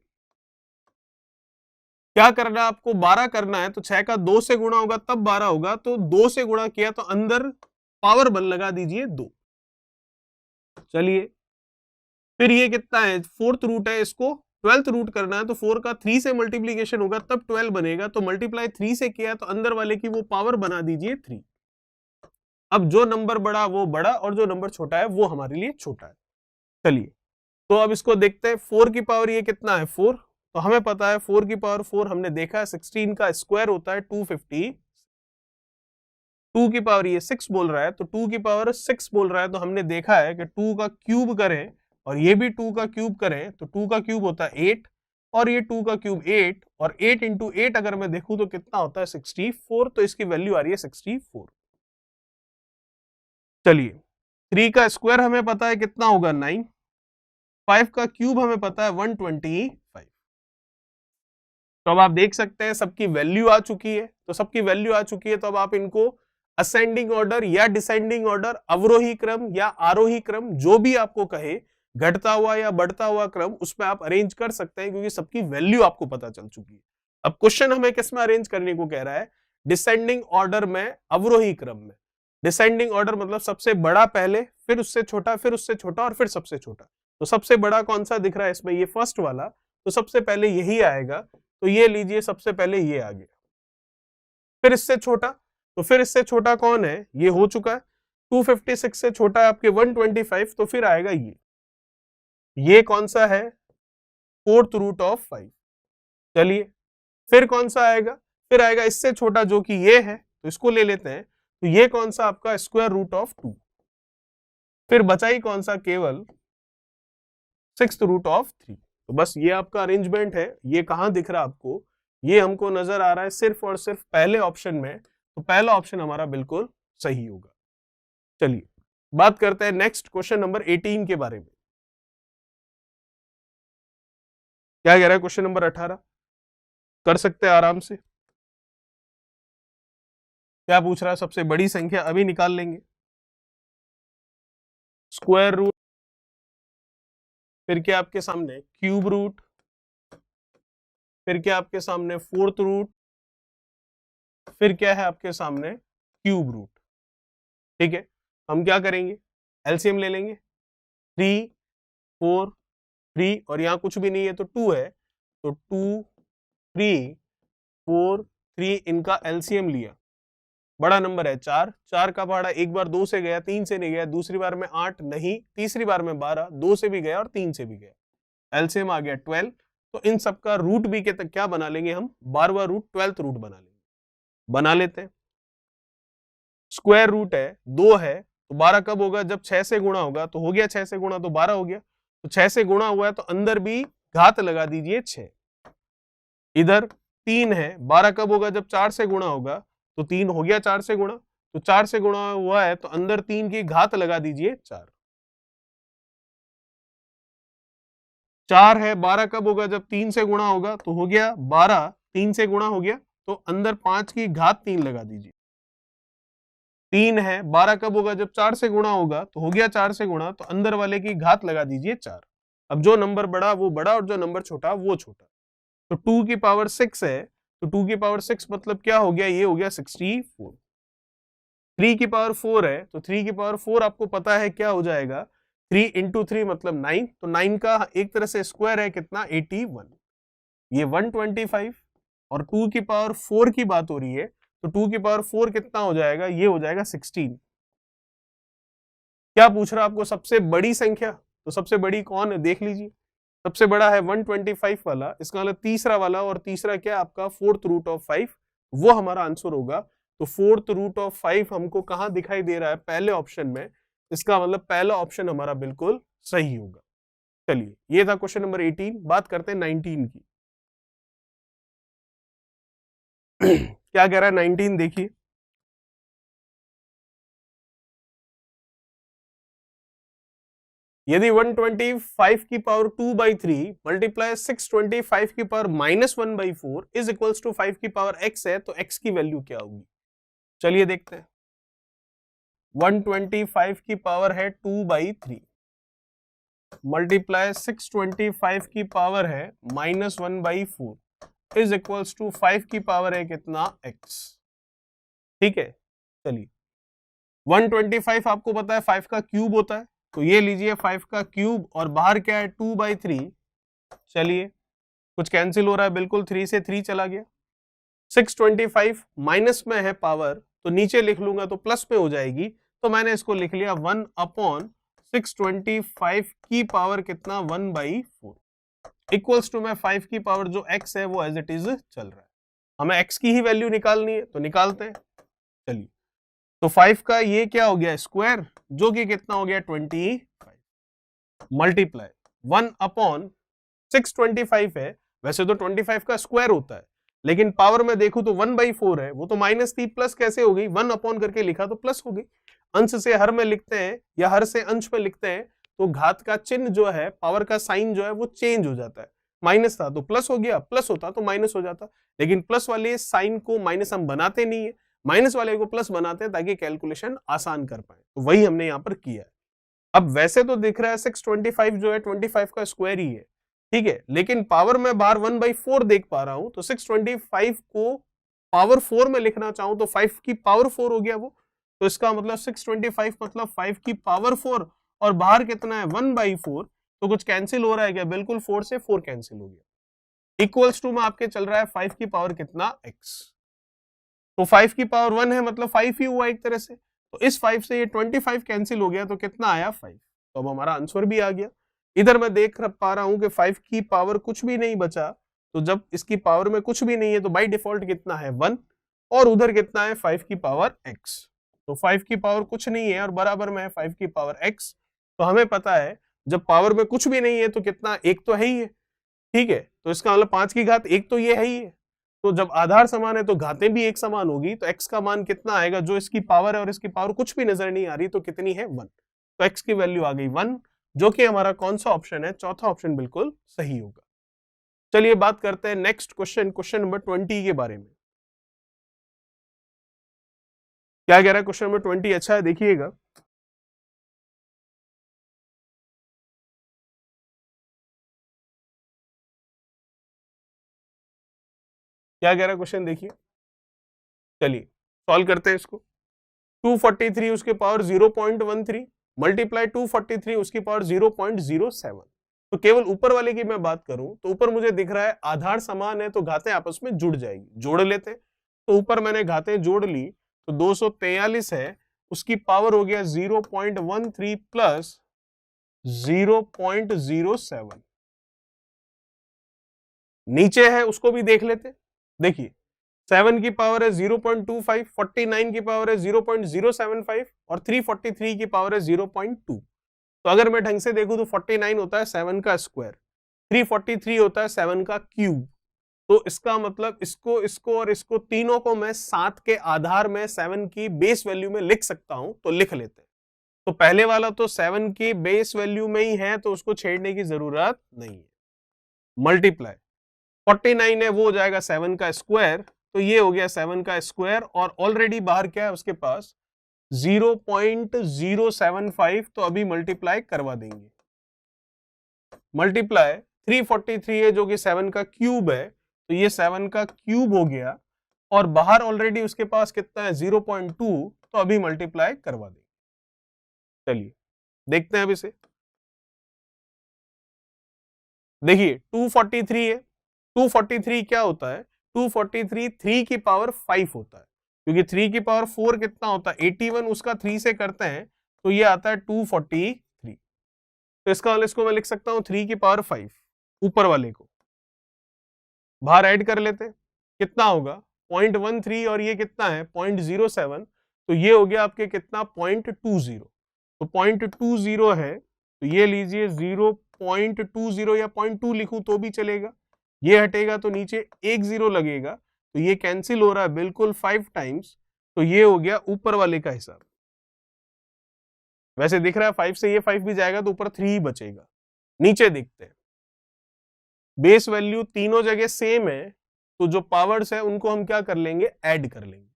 क्या करना है आपको, 12 करना है तो 6 का 2 से गुणा होगा तब 12 होगा, तो 2 से गुणा किया तो अंदर पावर बल लगा दीजिए 2। चलिए फिर ये कितना है, फोर्थ रूट है, इसको 12th रूट करना है तो 4 का 3 से मल्टीप्लीकेशन होगा तब 12 बनेगा, तो मल्टीप्लाई 3 से किया तो अंदर वाले की वो पावर बना दीजिए 3। अब जो नंबर बड़ा वो बड़ा और जो नंबर छोटा है वो हमारे लिए छोटा है। चलिए तो अब इसको देखते हैं। 4 की पावर ये कितना है 4, तो हमें पता है 4 की पावर 4 हमने देखा है 16 का स्क्वायर होता है 250। 2 की पावर ये 6 बोल रहा है तो 2 की पावर 6 बोल रहा है, तो हमने देखा है कि 2 का क्यूब करें और ये भी 2 का क्यूब करें तो 2 का क्यूब होता है 8 और ये 2 का क्यूब 8 और 8 इंटू 8 अगर मैं देखूं तो कितना होता है 64, तो इसकी वैल्यू आ रही है 64। चलिए 3 का स्क्वायर हमें पता है कितना होगा 9, 5 का क्यूब हमें पता है 125। तो अब आप देख सकते हैं सबकी वैल्यू आ चुकी है, तो सबकी वैल्यू आ चुकी है तो अब आप इनको असेंडिंग ऑर्डर या डिसेंडिंग ऑर्डर, अवरोही क्रम या आरोही क्रम, जो भी आपको कहे, घटता हुआ या बढ़ता हुआ क्रम, उसमें आप अरेंज कर सकते हैं क्योंकि सबकी वैल्यू आपको पता चल चुकी है। अब क्वेश्चन हमें किस में अरेंज करने को कह रहा है, डिसेंडिंग ऑर्डर में, अवरोही क्रम में। डिसेंडिंग ऑर्डर मतलब सबसे बड़ा पहले, फिर उससे छोटा, फिर उससे छोटा और फिर सबसे छोटा। तो सबसे बड़ा कौन सा दिख रहा है इसमें, ये फर्स्ट वाला, तो सबसे पहले यही आएगा, तो ये लीजिए सबसे पहले ये आ गया। फिर इससे छोटा, तो फिर इससे छोटा कौन है, ये हो चुका है। 256 से छोटा है आपके 125, तो फिर आएगा ये कौन सा है, फोर्थ रूट ऑफ 5। चलिए फिर कौन सा आएगा, फिर आएगा इससे छोटा जो कि ये है, तो इसको ले लेते हैं। तो ये कौन सा आपका स्क्वायर रूट ऑफ 2। फिर बचा ही कौन सा, केवल सिक्स्थ रूट ऑफ 3। तो बस ये आपका अरेंजमेंट है। ये कहां दिख रहा है आपको, ये हमको नजर आ रहा है सिर्फ और सिर्फ पहले ऑप्शन में, तो पहला ऑप्शन हमारा बिल्कुल सही होगा। चलिए बात करते हैं नेक्स्ट क्वेश्चन नंबर 18 के बारे में। क्या कह रहा है क्वेश्चन नंबर 18, कर सकते हैं आराम से। क्या पूछ रहा है, सबसे बड़ी संख्या अभी निकाल लेंगे, स्क्वायर रूट, फिर क्या आपके सामने क्यूब रूट, फिर क्या आपके सामने फोर्थ रूट, फिर क्या है आपके सामने क्यूब रूट। ठीक है, हम क्या करेंगे, एलसीएम ले लेंगे। 3 4 3 और यहाँ कुछ भी नहीं है तो 2 है, तो 2 3 4 3 इनका एलसीएम लिया बड़ा नंबर है 4, 4 का पहाड़ा एक बार 2 से गया, 3 से नहीं गया, दूसरी बार में 8 नहीं, तीसरी बार में 12, 2 से भी गया और 3 से भी गया, एलसीएम आ गया 12। तो इन सब का रूट भी के तक क्या बना लेंगे हम, 12वां रूट 12th रूट बना लेंगे, बना लेते हैं। स्क्वायर रूट है 2 है, तो 12 कब होगा, जब 6 से गुणा होगा, तो हो गया 6 से गुणा तो 12 हो गया, तो 6 से गुणा हुआ है तो अंदर भी घात लगा दीजिए 6। इधर 3 है, 12 कब होगा, जब 4 से गुणा होगा, तो 3 हो गया 4 से गुणा, तो 4 से गुणा हुआ है तो अंदर 3 की घात लगा दीजिए 4। 4 है, 12 कब होगा, जब 3 से गुणा होगा, तो हो गया 12, 3 से गुणा हो गया, तो अंदर 5 की घात 3 लगा दीजिए। 3 है, 12 कब होगा, जब 4 से गुणा होगा, तो हो गया 4 से गुणा, तो अंदर वाले की घात लगा दीजिए 4। अब जो नंबर बड़ा वो बड़ा और जो नंबर छोटा वो छोटा, तो 2 की पावर 6 है, तो 2 की पावर 6 मतलब क्या हो गया, ये हो गया 64। 3 की पावर 4 है, तो 3 की पावर 4 आपको पता है क्या हो जाएगा, 3 इंटू 3 मतलब 9, तो 9 का एक तरह से स्क्वायर है कितना, 81, ये 125। और 2 की पावर 4 की बात हो रही है, तो 2 की पावर 4 कितना हो जाएगा, ये हो जाएगा 16। क्या पूछ रहा आपको, सबसे बड़ी संख्या, तो सबसे बड़ी कौन है देख लीजिए, सबसे बड़ा है 125 वाला, इसका मतलब तीसरा वाला, और तीसरा क्या आपका 4th रूट ऑफ 5, वो हमारा आंसर होगा। तो 4th रूट ऑफ 5 हमको कहां दिखाई दे रहा है, पहले ऑप्शन में, इसका मतलब पहला ऑप्शन हमारा बिल्कुल सही होगा। चलिए ये था क्वेश्चन नंबर 18, बात करते हैं 19 की। क्या कह रहा है 19, देखिए, यदि 125 की पावर 2/3 मल्टीप्लाई 625 की पावर -1/4 इज इक्वल्स टू 5 की पावर x है, तो x की वैल्यू क्या होगी, चलिए देखते हैं। 125 की पावर है 2/3 मल्टीप्लाई 625 की पावर है -1/4 इज इक्वल्स टू 5 की पावर है कितना, x। ठीक है, चलिए 125 आपको पता है 5 का क्यूब होता है, तो ये लीजिए 5 का क्यूब, और बाहर क्या है 2/3, चलिए कुछ कैंसिल हो रहा है, बिल्कुल 3 से 3 चला गया। 625 माइनस में है पावर, तो नीचे लिख लूंगा तो प्लस में हो जाएगी, तो मैंने इसको लिख लिया 1/625 की पावर कितना, 1/4 इक्वल्स टू में 5 की पावर जो x है वो एज इट इज चल रहा है, हमें x की ही वैल्यू निकालनी है, तो निकालते हैं। चलिए, तो 5 का ये क्या हो गया, स्क्वायर, जो कि कितना हो गया 25, मल्टीप्लाई 1/625 है, वैसे तो 25 का स्क्वायर होता है, लेकिन पावर में देखूं तो 1/4 है, वो तो माइनस थी, प्लस कैसे हो गई, 1 करके लिखा तो प्लस हो गई। अंश से हर में लिखते हैं या हर से अंश में लिखते हैं, तो घात का चिन्ह जो है, पावर का साइन जो है वो चेंज हो जाता है, माइनस था तो प्लस हो गया, प्लस होता तो माइनस हो जाता, लेकिन प्लस वाले साइन को माइनस हम बनाते नहीं है, माइनस वाले को प्लस बनाते हैं ताकि कैलकुलेशन आसान कर पाए, तो वही हमने यहाँ पर किया है। अब वैसे तो दिख रहा है 625 जो है 25 का स्क्वायर ही है, ठीक है, लेकिन पावर में बाहर 1/4 देख पा रहा हूं, तो 625 को पावर 4 में लिखना चाहूं तो 5 की पावर 4 हो गया वो, तो इसका मतलब 625 मतलब 5 की पावर 4, और बाहर कितना है 1/4, तो कुछ कैंसिल हो रहा है क्या, बिल्कुल 4 से 4 कैंसिल हो गया, इक्वल्स टू में आपके चल रहा है 5 की पावर कितना, x। तो 5 की पावर 1 है मतलब 5 ही हुआ एक तरह से, तो इस 5 से ये 25 कैंसिल हो गया, तो कितना आया 5, तो अब हमारा आंसर भी आ गया। इधर मैं देख पा रहा हूं कि 5 की पावर कुछ भी नहीं बचा, तो जब इसकी पावर में कुछ भी नहीं है तो बाय डिफॉल्ट कितना है 1, और उधर कितना है 5 की पावर x, तो 5 की पावर कुछ नहीं है और बराबर में है 5 की पावर x, तो हमें पता है जब पावर में कुछ भी नहीं है तो कितना, एक तो है ही है, ठीक है, तो इसका मतलब 5 की घात एक तो ये है ही है, तो जब आधार समान है तो घातें भी एक समान होगी, तो x का मान कितना आएगा, जो इसकी पावर है और इसकी पावर कुछ भी नजर नहीं आ रही, तो कितनी है 1, तो x की वैल्यू आ गई 1, जो कि हमारा कौन सा ऑप्शन है, चौथा ऑप्शन बिल्कुल सही होगा। चलिए बात करते हैं नेक्स्ट क्वेश्चन, क्वेश्चन नंबर 20 के बारे में। क्या कह रहा है क्वेश्चन नंबर 20, अच्छा है देखिएगा, क्या कह रहा है क्वेश्चन देखिए, चलिए सॉल्व करते हैं इसको। 243 उसके पावर 0.13 मल्टीप्लाई 243 उसकी पावर 0.07, तो केवल ऊपर वाले की मैं बात करूं तो ऊपर मुझे दिख रहा है आधार समान है तो घातें आपस में जुड़ जाएगी, जोड़ लेते हैं, तो ऊपर मैंने घातें जोड़ ली, तो 243 है, उसकी पावर हो गया 0.13 प्लस 0.07। नीचे है उसको भी देख लेते। देखिए 7 की पावर है 0.25, 49 की पावर है 0.075 और 343 की पावर है 0.2। तो अगर मैं ढंग से देखूं तो 49 होता है 7 का स्क्वायर, 343 होता है 7 का क्यूब। तो इसका मतलब इसको और इसको तीनों को मैं 7 के आधार में 7 की बेस वैल्यू में लिख सकता हूं, तो लिख लेते हैं। तो पहले वाला तो 7 की बेस वैल्यू में ही है, तो उसको छेड़ने की जरूरत नहीं है। मल्टीप्लाई 49 है वो हो जाएगा 7 का स्क्वायर, तो ये हो गया 7 का स्क्वायर और ऑलरेडी बाहर क्या है उसके पास 0.075, तो अभी मल्टीप्लाई करवा देंगे। मल्टीप्लाई 343 है जो कि 7 का क्यूब है, तो ये 7 का क्यूब हो गया और बाहर ऑलरेडी उसके पास कितना है 0.2, तो अभी मल्टीप्लाई करवा देंगे। चलिए देखते हैं अब इसे। देखिए 243 है, 243 क्या होता है, 243 3 की पावर 5 होता है, क्योंकि 3 की पावर 4 कितना होता है 81, उसका 3 से करते हैं तो ये आता है 243। तो इसका वाले इसको मैं लिख सकता हूं 3 की पावर 5, ऊपर वाले को बाहर ऐड कर लेते हैं, कितना होगा 0.13 और ये कितना है 0.07, तो ये हो गया आपके कितना 0.20। तो 0.20 है, तो ये लीजिए 0.20 या 0.2 लिखूं तो भी चलेगा, ये हटेगा तो नीचे 1 0 लगेगा, तो ये कैंसिल हो रहा है बिल्कुल 5 टाइम्स, तो ये हो गया ऊपर वाले का हिसाब। वैसे दिख रहा है 5 से ये 5 भी जाएगा तो ऊपर 3 ही बचेगा। नीचे देखते हैं, बेस वैल्यू तीनों जगह सेम है, तो जो पावर्स है उनको हम क्या कर लेंगे ऐड कर लेंगे,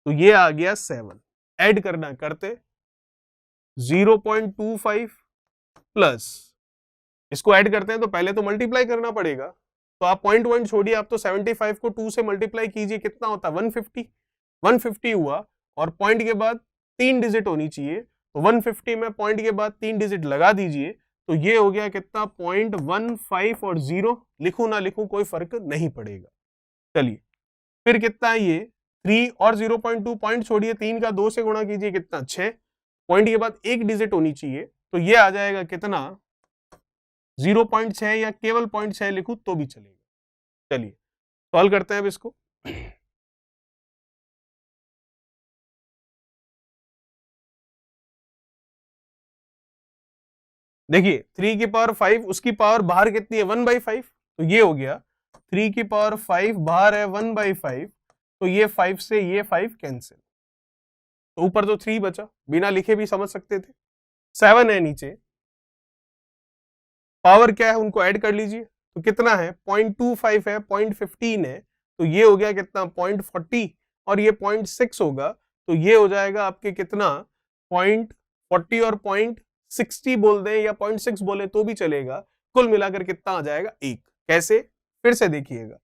तो ये आ गया 7। ऐड करना करते 0.25 प्लस इसको ऐड करते हैं तो पहले तो मल्टीप्लाई करना पड़ेगा, तो आप पॉइंट वन छोड़िए, आप तो 75 को 2 से मल्टीप्लाई कीजिए, कितना होता है 150। 150 हुआ और पॉइंट के बाद 3 डिजिट होनी चाहिए, तो 150 में पॉइंट के बाद 3 डिजिट लगा दीजिए, तो ये हो गया कितना 0.15 और 0 लिखूं ना लिखूं कोई फर्क नहीं पड़ेगा। चलिए फिर कितना है ये 3 और 0.2, पॉइंट छोड़िए 3 का 2 से गुणा कीजिए, कितना 6, पॉइंट के बाद 1 डिजिट होनी चाहिए, तो ये आ जाएगा कितना 0.6 या केवल 0.6 लिखूं तो भी चलेगा। चलिए सॉल्व करते हैं अब इसको। देखिए 3 की पावर 5, उसकी पावर बाहर कितनी है 1/5, तो ये हो गया 3 की पावर 5 बाहर है 1/5, तो ये 5 से ये 5 कैंसिल, तो ऊपर तो 3 बचा, बिना लिखे भी समझ सकते थे। 7 है नीचे, पावर क्या है उनको ऐड कर लीजिए, तो कितना है 0.25 है, 0.15 है, तो ये हो गया कितना 0.40 और ये 0.6 होगा, तो ये हो जाएगा आपके कितना 0.40 और 0.60 बोल दें या 0.6 बोले तो भी चलेगा, कुल मिलाकर कितना आ जाएगा 1। कैसे, फिर से देखिएगा,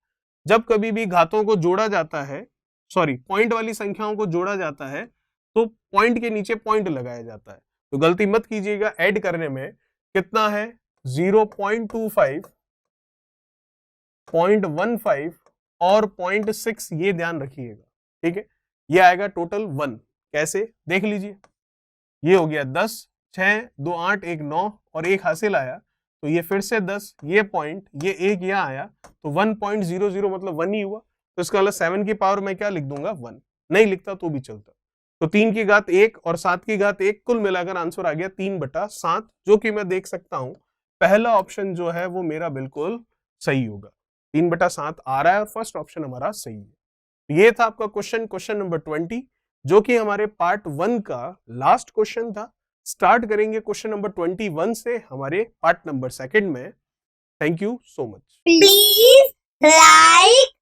जब कभी भी घातों को जोड़ा जाता है, सॉरी पॉइंट वाली संख्याओं को जोड़ा जाता है, तो पॉइंट के नीचे पॉइंट लगाया जाता है, तो गलती मत कीजिएगा, ऐड करने में कितना है 0.25, 0.15 और 0.6, ये ध्यान रखिएगा, ठीक है, ये आएगा टोटल 1। कैसे देख लीजिए, ये हो गया 10, 6, 2, 8, 1, 9 और 1 हासिल आया, तो ये फिर से 10, ये पॉइंट, ये 1 यहाँ आया, तो 1.00 मतलब 1 ही हुआ, तो इसका मतलब 7 की पावर में क्या लिख दूंगा 1, नहीं लिखता तो भी चलता, तो 3 की घात 1 और 7 की घात 1, कुल मिलाकर आंसर आ गया 3/7, जो कि मैं देख सकता हूं पहला ऑप्शन जो है वो मेरा बिल्कुल सही होगा, 3/7 आ रहा है और फर्स्ट ऑप्शन हमारा सही है। ये था आपका क्वेश्चन नंबर 20, जो कि हमारे पार्ट 1 का लास्ट क्वेश्चन था। स्टार्ट करेंगे क्वेश्चन नंबर 21 से हमारे पार्ट नंबर 2 में। Thank you so much. Please like